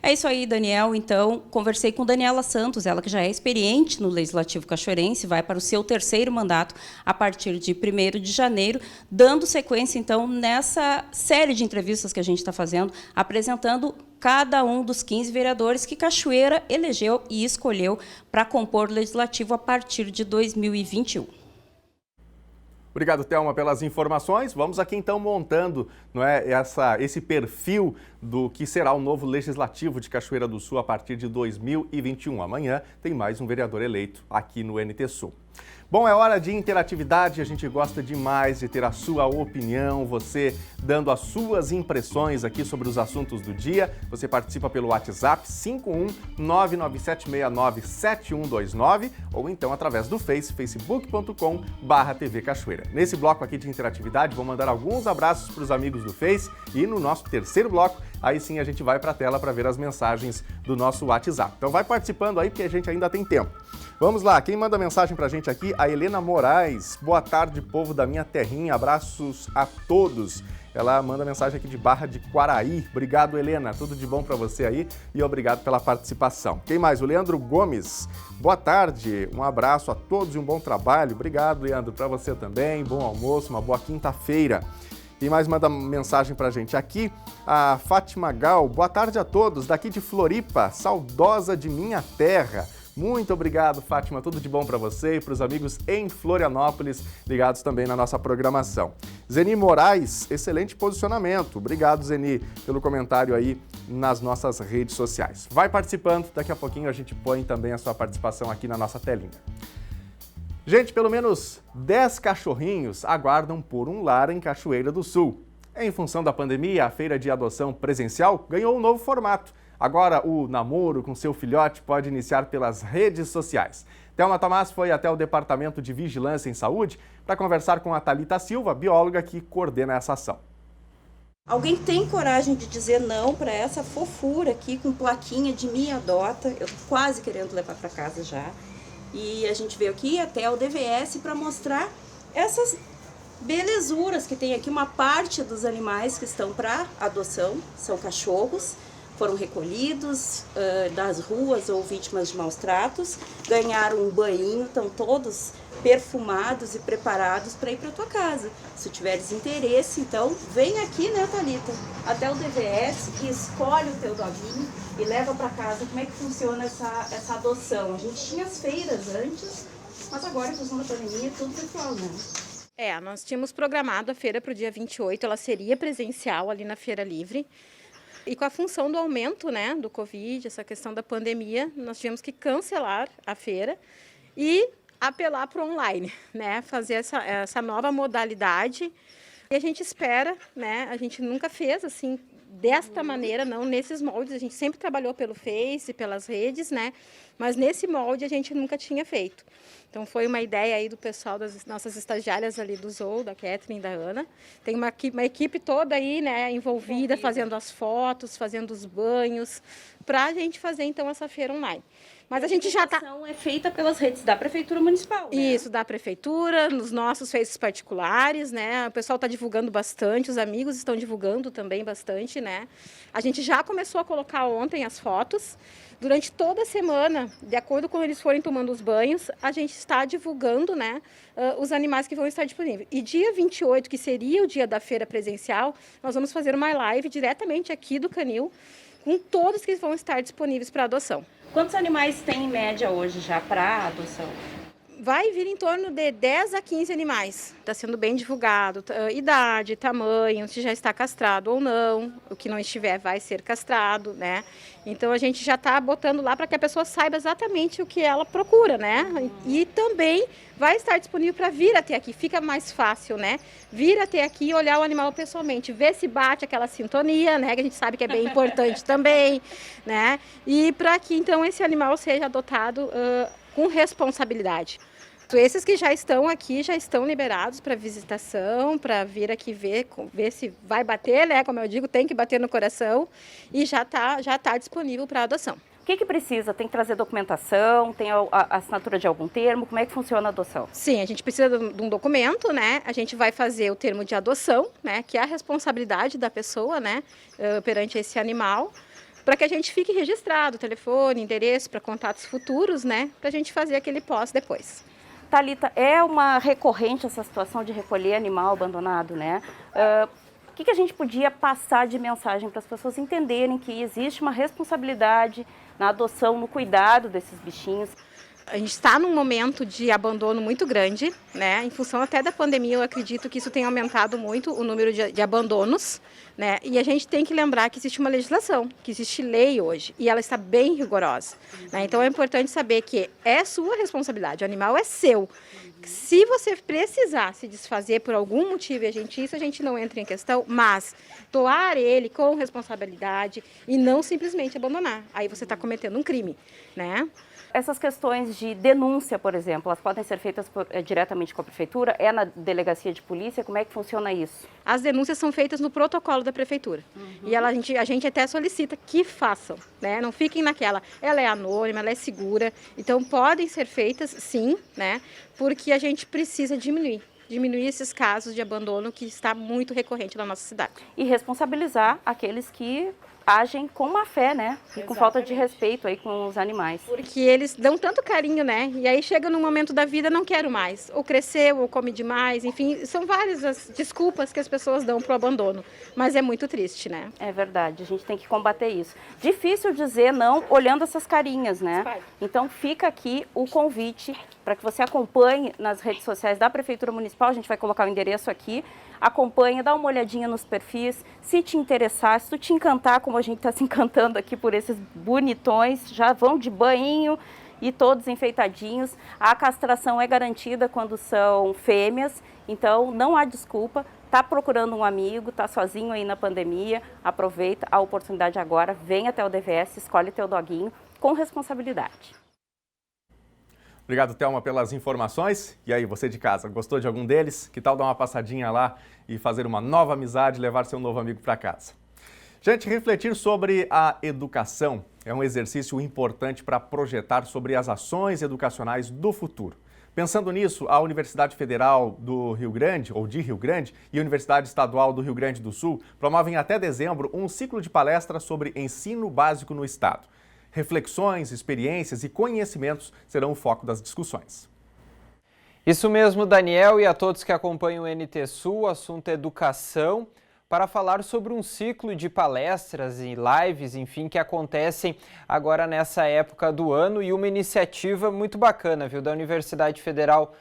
É isso aí, Daniel. Então, conversei com Daniela Santos, ela que já é experiente no Legislativo Cachoeirense, vai para o seu 3º mandato a partir de 1º de janeiro, dando sequência, então, nessa série de entrevistas que a gente está fazendo, apresentando cada um dos 15 vereadores que Cachoeira elegeu e escolheu para compor o Legislativo a partir de 2021. Obrigado, Thelma, pelas informações. Vamos aqui, então, montando esse perfil do que será o novo Legislativo de Cachoeira do Sul a partir de 2021. Amanhã tem mais um vereador eleito aqui no NT Sul. Bom, é hora de interatividade, a gente gosta demais de ter a sua opinião, você dando as suas impressões aqui sobre os assuntos do dia. Você participa pelo WhatsApp 51997697129 ou então através do facebook.com/TV Cachoeira. Nesse bloco aqui de interatividade, vou mandar alguns abraços para os amigos do Face e no nosso 3º bloco, aí sim a gente vai para a tela para ver as mensagens do nosso WhatsApp. Então vai participando aí porque a gente ainda tem tempo. Vamos lá, quem manda mensagem pra gente aqui? A Helena Moraes. Boa tarde, povo da minha terrinha. Abraços a todos. Ela manda mensagem aqui de Barra de Quaraí. Obrigado, Helena. Tudo de bom pra você aí e obrigado pela participação. Quem mais? O Leandro Gomes. Boa tarde. Um abraço a todos e um bom trabalho. Obrigado, Leandro. Pra você também. Bom almoço, uma boa quinta-feira. Quem mais manda mensagem pra gente aqui? A Fátima Gal. Boa tarde a todos. Daqui de Floripa, saudosa de minha terra. Muito obrigado, Fátima. Tudo de bom para você e para os amigos em Florianópolis, ligados também na nossa programação. Zeni Moraes, excelente posicionamento. Obrigado, Zeni, pelo comentário aí nas nossas redes sociais. Vai participando, daqui a pouquinho a gente põe também a sua participação aqui na nossa telinha. Gente, pelo menos 10 cachorrinhos aguardam por um lar em Cachoeira do Sul. Em função da pandemia, a feira de adoção presencial ganhou um novo formato. Agora, o namoro com seu filhote pode iniciar pelas redes sociais. Thelma Tomás foi até o Departamento de Vigilância em Saúde para conversar com a Thalita Silva, bióloga que coordena essa ação. Alguém tem coragem de dizer não para essa fofura aqui com plaquinha de me adota? Eu tô quase querendo levar para casa já. E a gente veio aqui até o DVS para mostrar essas belezuras que tem aqui. Uma parte dos animais que estão para adoção são cachorros. Foram recolhidos das ruas ou vítimas de maus tratos, ganharam um banho, estão todos perfumados e preparados para ir para tua casa. Se tiveres interesse, então vem aqui, né, Thalita, até o DVS e escolhe o teu doguinho e leva para casa. Como é que funciona essa adoção? A gente tinha as feiras antes, mas agora, em função da pandemia, é tudo virtual, né? Nós tínhamos programado a feira para o dia 28, ela seria presencial ali na Feira Livre. E com a função do aumento, né, do Covid, essa questão da pandemia, nós tivemos que cancelar a feira e apelar para o online, né, fazer essa nova modalidade. E a gente espera, né, a gente nunca fez assim, desta maneira, não nesses moldes, a gente sempre trabalhou pelo Face, pelas redes, né, mas nesse molde a gente nunca tinha feito. Então foi uma ideia aí do pessoal das nossas estagiárias ali do Zoo, da Catherine e da Ana. Tem uma equipe toda aí, né, envolvida, fazendo as fotos, fazendo os banhos, para a gente fazer então essa feira online. Mas a gente já está... é feita pelas redes da Prefeitura Municipal, né? Isso, da Prefeitura, nos nossos feitos particulares, né? O pessoal está divulgando bastante, os amigos estão divulgando também bastante, né? A gente já começou a colocar ontem as fotos. Durante toda a semana, de acordo com eles forem tomando os banhos, a gente está divulgando, né, os animais que vão estar disponíveis. E dia 28, que seria o dia da feira presencial, nós vamos fazer uma live diretamente aqui do Canil, com todos que vão estar disponíveis para adoção. Quantos animais tem em média hoje já para adoção? Vai vir em torno de 10 a 15 animais. Está sendo bem divulgado, idade, tamanho, se já está castrado ou não. O que não estiver vai ser castrado, né? Então a gente já está botando lá para que a pessoa saiba exatamente o que ela procura, né? E também vai estar disponível para vir até aqui. Fica mais fácil, né? Vir até aqui e olhar o animal pessoalmente, ver se bate aquela sintonia, né? Que a gente sabe que é bem importante também, né? E para que então esse animal seja adotado com responsabilidade. Esses que já estão aqui já estão liberados para visitação, para vir aqui ver se vai bater, né? Como eu digo, tem que bater no coração e já tá disponível para adoção. O que precisa? Tem que trazer documentação? Tem a assinatura de algum termo? Como é que funciona a adoção? Sim, a gente precisa de um documento, né? A gente vai fazer o termo de adoção, né? Que é a responsabilidade da pessoa, né? Perante esse animal, para que a gente fique registrado, telefone, endereço para contatos futuros, né? Para a gente fazer aquele pós depois. Thalita, é uma recorrente essa situação de recolher animal abandonado, né? O que a gente podia passar de mensagem para as pessoas entenderem que existe uma responsabilidade na adoção, no cuidado desses bichinhos? A gente está num momento de abandono muito grande, né? Em função até da pandemia, eu acredito que isso tem aumentado muito o número de abandonos, né? E a gente tem que lembrar que existe uma legislação, que existe lei hoje, e ela está bem rigorosa, né? Então é importante saber que é sua responsabilidade, o animal é seu. Se você precisar se desfazer por algum motivo, isso a gente não entra em questão, mas doar ele com responsabilidade e não simplesmente abandonar. Aí você está cometendo um crime, né? Essas questões de denúncia, por exemplo, elas podem ser feitas diretamente com a prefeitura? É na delegacia de polícia? Como é que funciona isso? As denúncias são feitas no protocolo da prefeitura. E a gente até solicita que façam, né? Não fiquem naquela, ela é anônima, ela é segura. Então podem ser feitas, sim, né? Porque a gente precisa diminuir esses casos de abandono que está muito recorrente na nossa cidade. E responsabilizar aqueles que agem com má fé, né? E com falta de respeito aí com os animais. Porque eles dão tanto carinho, né? E aí chega num momento da vida, não quero mais. Ou cresceu, ou come demais, enfim, são várias as desculpas que as pessoas dão pro abandono. Mas é muito triste, né? É verdade, a gente tem que combater isso. Difícil dizer não olhando essas carinhas, né? Então fica aqui o convite para que você acompanhe nas redes sociais da Prefeitura Municipal, a gente vai colocar o endereço aqui, acompanha, dá uma olhadinha nos perfis, se te interessar, se tu te encantar, como a gente está se encantando aqui por esses bonitões, já vão de banho e todos enfeitadinhos. A castração é garantida quando são fêmeas, então não há desculpa. Tá procurando um amigo, tá sozinho aí na pandemia, aproveita a oportunidade agora, vem até o DVS, escolhe teu doguinho com responsabilidade. Obrigado, Thelma, pelas informações. E aí, você de casa, gostou de algum deles? Que tal dar uma passadinha lá e fazer uma nova amizade, levar seu novo amigo para casa? Gente, refletir sobre a educação é um exercício importante para projetar sobre as ações educacionais do futuro. Pensando nisso, a Universidade Federal do Rio Grande, ou de Rio Grande, e a Universidade Estadual do Rio Grande do Sul promovem até dezembro um ciclo de palestras sobre ensino básico no estado. Reflexões, experiências e conhecimentos serão o foco das discussões. Isso mesmo, Daniel, e a todos que acompanham o NT Sul, o assunto é educação, para falar sobre um ciclo de palestras e lives, enfim, que acontecem agora nessa época do ano e uma iniciativa muito bacana, viu, da Universidade Federal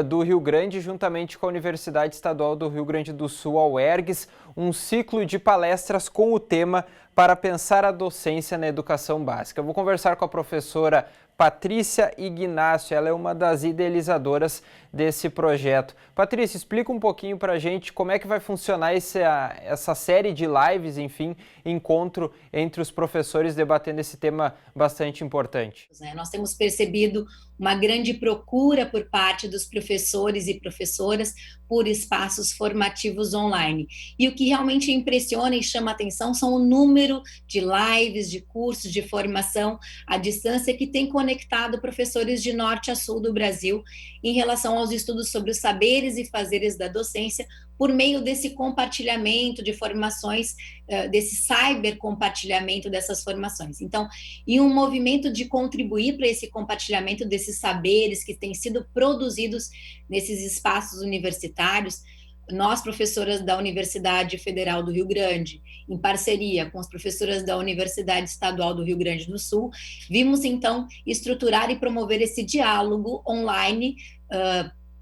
do Rio Grande, juntamente com a Universidade Estadual do Rio Grande do Sul, a UERGS, um ciclo de palestras com o tema Para Pensar a Docência na Educação Básica. Eu vou conversar com a professora Patrícia Ignácio, ela é uma das idealizadoras desse projeto. Patrícia, explica um pouquinho para a gente como é que vai funcionar essa série de lives, enfim, encontro entre os professores debatendo esse tema bastante importante. Nós temos percebido uma grande procura por parte dos professores e professoras por espaços formativos online. E o que realmente impressiona e chama a atenção são o número de lives, de cursos de formação à distância que tem conectado professores de norte a sul do Brasil em relação aos estudos sobre os saberes e fazeres da docência por meio desse compartilhamento de formações, desse cyber-compartilhamento dessas formações. Então, em um movimento de contribuir para esse compartilhamento desses saberes que têm sido produzidos nesses espaços universitários, nós, professoras da Universidade Federal do Rio Grande, em parceria com as professoras da Universidade Estadual do Rio Grande do Sul, vimos, então, estruturar e promover esse diálogo online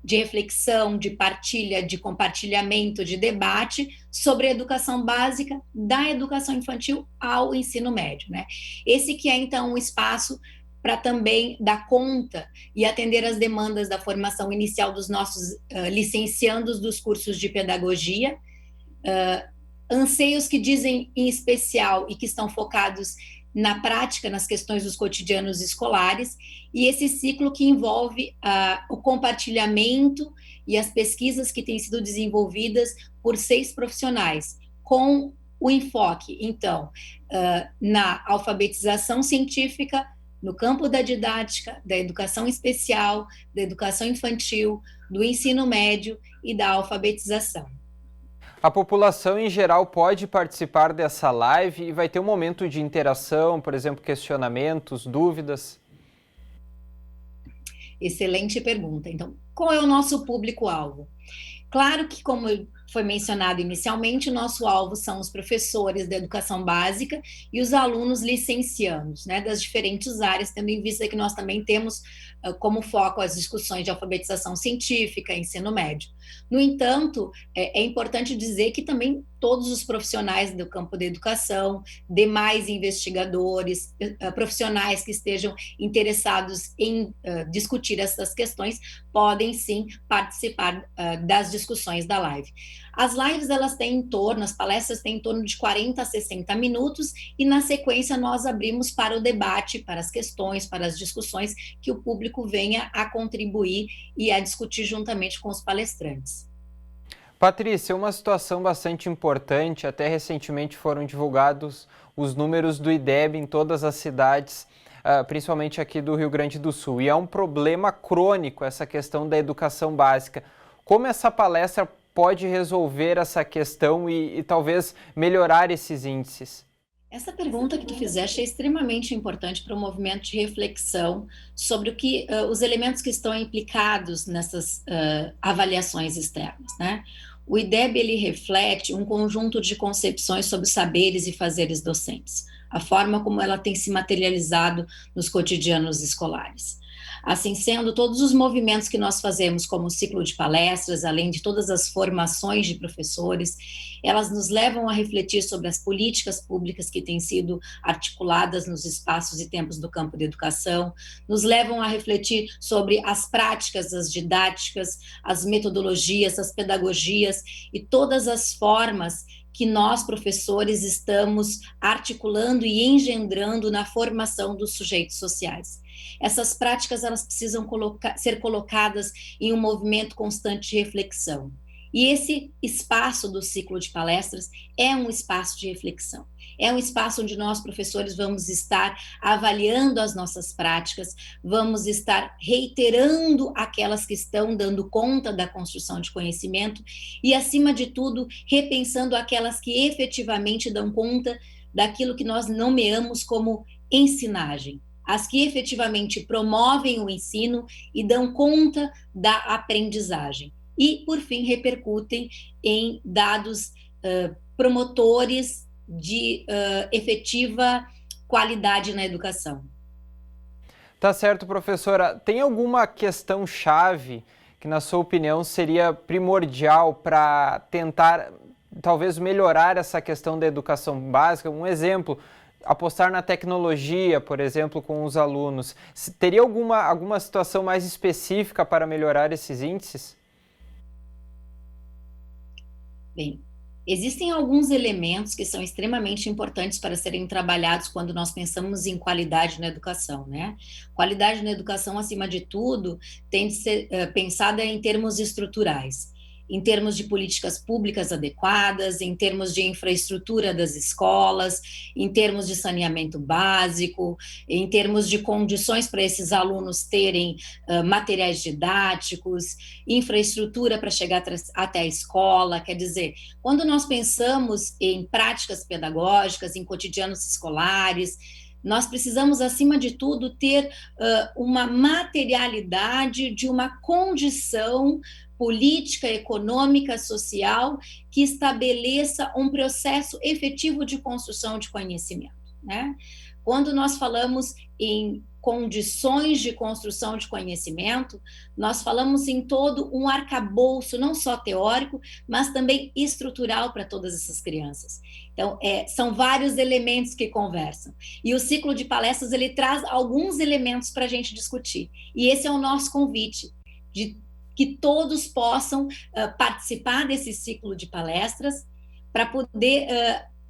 de reflexão, de partilha, de compartilhamento, de debate sobre a educação básica, da educação infantil ao ensino médio, né? Esse que é, então, um espaço para também dar conta e atender às demandas da formação inicial dos nossos licenciandos dos cursos de pedagogia, anseios que dizem em especial e que estão focados na prática, nas questões dos cotidianos escolares, e esse ciclo que envolve o compartilhamento e as pesquisas que têm sido desenvolvidas por 6 profissionais, com o enfoque, então, na alfabetização científica, no campo da didática, da educação especial, da educação infantil, do ensino médio e da alfabetização. A população em geral pode participar dessa live e vai ter um momento de interação, por exemplo, questionamentos, dúvidas? Excelente pergunta. Então, qual é o nosso público-alvo? Claro que, como foi mencionado inicialmente, o nosso alvo são os professores da educação básica e os alunos licencianos, né, das diferentes áreas, tendo em vista que nós também temos como foco as discussões de alfabetização científica, ensino médio. No entanto, é importante dizer que também todos os profissionais do campo da educação, demais investigadores, profissionais que estejam interessados em discutir essas questões, podem sim participar das discussões da live. As lives, elas têm em torno, as palestras têm em torno de 40 a 60 minutos e na sequência nós abrimos para o debate, para as questões, para as discussões que o público venha a contribuir e a discutir juntamente com os palestrantes. Patrícia, uma situação bastante importante, até recentemente foram divulgados os números do IDEB em todas as cidades, principalmente aqui do Rio Grande do Sul, e é um problema crônico essa questão da educação básica. Como essa palestra pode resolver essa questão e talvez melhorar esses índices? Essa pergunta que tu fizeste é extremamente importante para o movimento de reflexão sobre o que os elementos que estão implicados nessas avaliações externas, né? O IDEB, ele reflete um conjunto de concepções sobre saberes e fazeres docentes, a forma como ela tem se materializado nos cotidianos escolares. Assim sendo, todos os movimentos que nós fazemos, como o ciclo de palestras, além de todas as formações de professores, elas nos levam a refletir sobre as políticas públicas que têm sido articuladas nos espaços e tempos do campo da educação, nos levam a refletir sobre as práticas, as didáticas, as metodologias, as pedagogias e todas as formas que nós, professores, estamos articulando e engendrando na formação dos sujeitos sociais. Essas práticas, elas precisam ser colocadas em um movimento constante de reflexão. E esse espaço do ciclo de palestras é um espaço de reflexão. É um espaço onde nós, professores, vamos estar avaliando as nossas práticas, vamos estar reiterando aquelas que estão dando conta da construção de conhecimento e, acima de tudo, repensando aquelas que efetivamente dão conta daquilo que nós nomeamos como ensinagem. As que efetivamente promovem o ensino e dão conta da aprendizagem. E, por fim, repercutem em dados promotores de efetiva qualidade na educação. Tá certo, professora. Tem alguma questão-chave que, na sua opinião, seria primordial para tentar talvez melhorar essa questão da educação básica? Um exemplo, apostar na tecnologia, por exemplo, com os alunos. Teria alguma situação mais específica para melhorar esses índices? Bem, existem alguns elementos que são extremamente importantes para serem trabalhados quando nós pensamos em qualidade na educação, né? Qualidade na educação, acima de tudo, tem de ser pensada em termos estruturais, em termos de políticas públicas adequadas, em termos de infraestrutura das escolas, em termos de saneamento básico, em termos de condições para esses alunos terem materiais didáticos, infraestrutura para chegar até a escola. Quer dizer, quando nós pensamos em práticas pedagógicas, em cotidianos escolares, nós precisamos, acima de tudo, ter uma materialidade de uma condição política, econômica, social, que estabeleça um processo efetivo de construção de conhecimento, né? Quando nós falamos em condições de construção de conhecimento, nós falamos em todo um arcabouço, não só teórico, mas também estrutural para todas essas crianças. Então, são vários elementos que conversam. E o ciclo de palestras, ele traz alguns elementos para a gente discutir. E esse é o nosso convite, de que todos possam participar desse ciclo de palestras para poder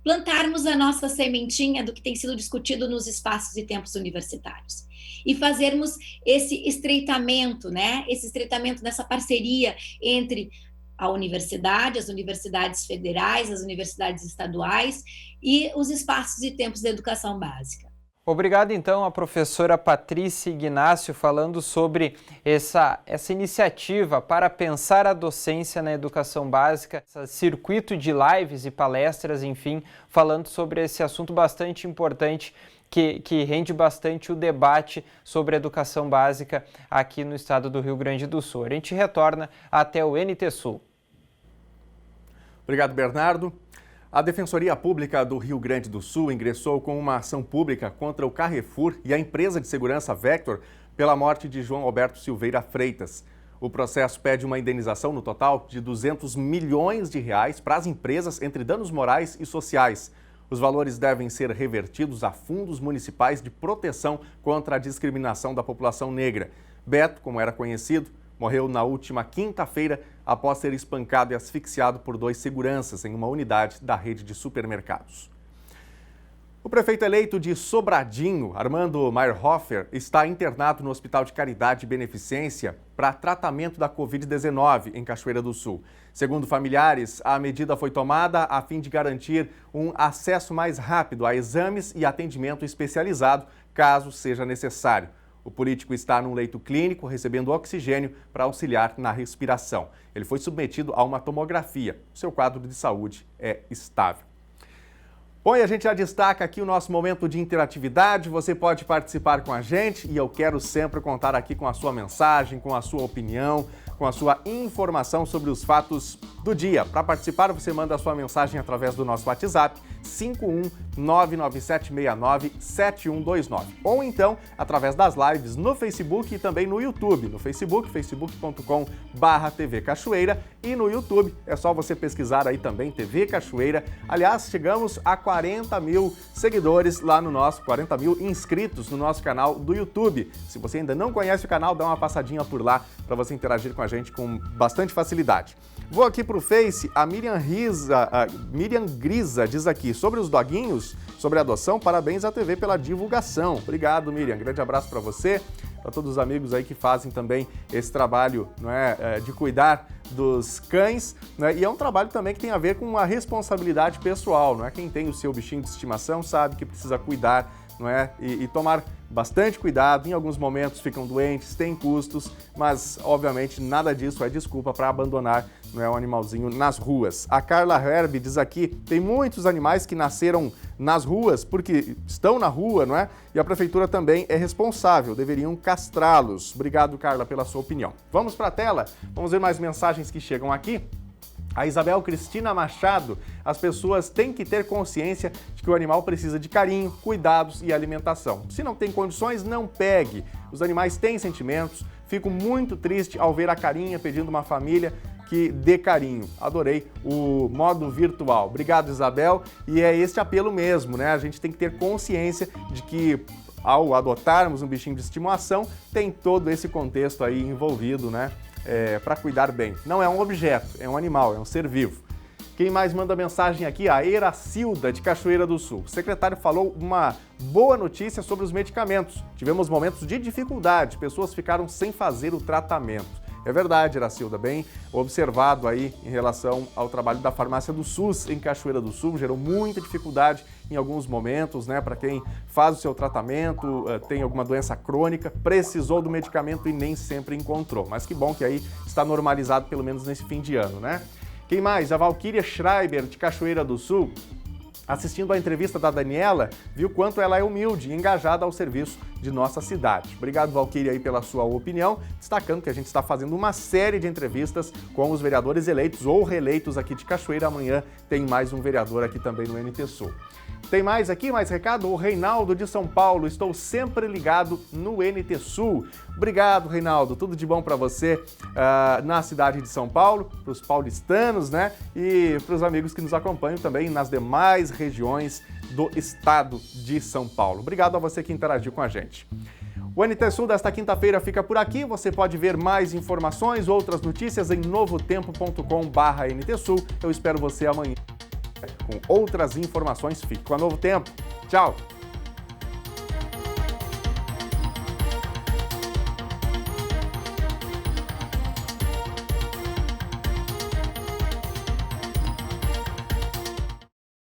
plantarmos a nossa sementinha do que tem sido discutido nos espaços e tempos universitários e fazermos esse estreitamento, né? Esse estreitamento dessa parceria entre a universidade, as universidades federais, as universidades estaduais e os espaços e tempos da educação básica. Obrigado, então, à professora Patrícia Ignácio, falando sobre essa iniciativa para pensar a docência na educação básica, esse circuito de lives e palestras, enfim, falando sobre esse assunto bastante importante que rende bastante o debate sobre a educação básica aqui no estado do Rio Grande do Sul. A gente retorna até o NT Sul. Obrigado, Bernardo. A Defensoria Pública do Rio Grande do Sul ingressou com uma ação pública contra o Carrefour e a empresa de segurança Vector pela morte de João Alberto Silveira Freitas. O processo pede uma indenização no total de R$200 milhões para as empresas entre danos morais e sociais. Os valores devem ser revertidos a fundos municipais de proteção contra a discriminação da população negra. Beto, como era conhecido, morreu na última quinta-feira após ser espancado e asfixiado por 2 seguranças em uma unidade da rede de supermercados. O prefeito eleito de Sobradinho, Armando Meyerhofer, está internado no Hospital de Caridade e Beneficência para tratamento da Covid-19 em Cachoeira do Sul. Segundo familiares, a medida foi tomada a fim de garantir um acesso mais rápido a exames e atendimento especializado, caso seja necessário. O político está num leito clínico, recebendo oxigênio para auxiliar na respiração. Ele foi submetido a uma tomografia. O seu quadro de saúde é estável. Bom, e a gente já destaca aqui o nosso momento de interatividade. Você pode participar com a gente e eu quero sempre contar aqui com a sua mensagem, com a sua opinião, com a sua informação sobre os fatos do dia. Para participar, você manda a sua mensagem através do nosso WhatsApp 51997697129 ou então através das lives no Facebook e também no YouTube. No Facebook, facebook.com/TV Cachoeira e no YouTube é só você pesquisar aí também TV Cachoeira. Aliás, chegamos a 40 mil seguidores lá no nosso, 40 mil inscritos no nosso canal do YouTube. Se você ainda não conhece o canal, dá uma passadinha por lá para você interagir com a gente com bastante facilidade. Vou aqui para o Face, a Miriam Grisa diz aqui, sobre os doguinhos, sobre a adoção, parabéns à TV pela divulgação. Obrigado, Miriam, grande abraço para você, para todos os amigos aí que fazem também esse trabalho, não é, de cuidar dos cães, né? E é um trabalho também que tem a ver com a responsabilidade pessoal, não é? Quem tem o seu bichinho de estimação sabe que precisa cuidar, não é? E tomar bastante cuidado, em alguns momentos ficam doentes, tem custos, mas obviamente nada disso é desculpa para abandonar, não é, um animalzinho nas ruas. A Carla Herb diz aqui, tem muitos animais que nasceram nas ruas porque estão na rua, não é? E a prefeitura também é responsável, deveriam castrá-los. Obrigado, Carla, pela sua opinião. Vamos para a tela, vamos ver mais mensagens que chegam aqui. A Isabel Cristina Machado, as pessoas têm que ter consciência de que o animal precisa de carinho, cuidados e alimentação. Se não tem condições, não pegue. Os animais têm sentimentos. Fico muito triste ao ver a Carinha pedindo uma família que dê carinho. Adorei o modo virtual. Obrigado, Isabel. E é este apelo mesmo, né? A gente tem que ter consciência de que ao adotarmos um bichinho de estimação, tem todo esse contexto aí envolvido, né? Para cuidar bem. Não é um objeto, é um animal, é um ser vivo. Quem mais manda mensagem aqui? A Eracilda, de Cachoeira do Sul. O secretário falou uma boa notícia sobre os medicamentos. Tivemos momentos de dificuldade, pessoas ficaram sem fazer o tratamento. É verdade, Eracilda, bem observado aí em relação ao trabalho da farmácia do SUS em Cachoeira do Sul. Gerou muita dificuldade em alguns momentos, né? Para quem faz o seu tratamento, tem alguma doença crônica, precisou do medicamento e nem sempre encontrou. Mas que bom que aí está normalizado, pelo menos nesse fim de ano, né? Quem mais? A Valquíria Schreiber, de Cachoeira do Sul, assistindo à entrevista da Daniela, viu quanto ela é humilde e engajada ao serviço de nossa cidade. Obrigado, Valquíria, aí pela sua opinião, destacando que a gente está fazendo uma série de entrevistas com os vereadores eleitos ou reeleitos aqui de Cachoeira. Amanhã tem mais um vereador aqui também no NT Sul. Tem mais aqui, mais recado? O Reinaldo de São Paulo, estou sempre ligado no NT Sul. Obrigado, Reinaldo, tudo de bom para você na cidade de São Paulo, para os paulistanos, né? E para os amigos que nos acompanham também nas demais regiões do estado de São Paulo. Obrigado a você que interagiu com a gente. O NT Sul desta quinta-feira fica por aqui. Você pode ver mais informações, outras notícias em novotempo.com/NT Sul. Eu espero você amanhã com outras informações. Fique com a Novo Tempo. Tchau!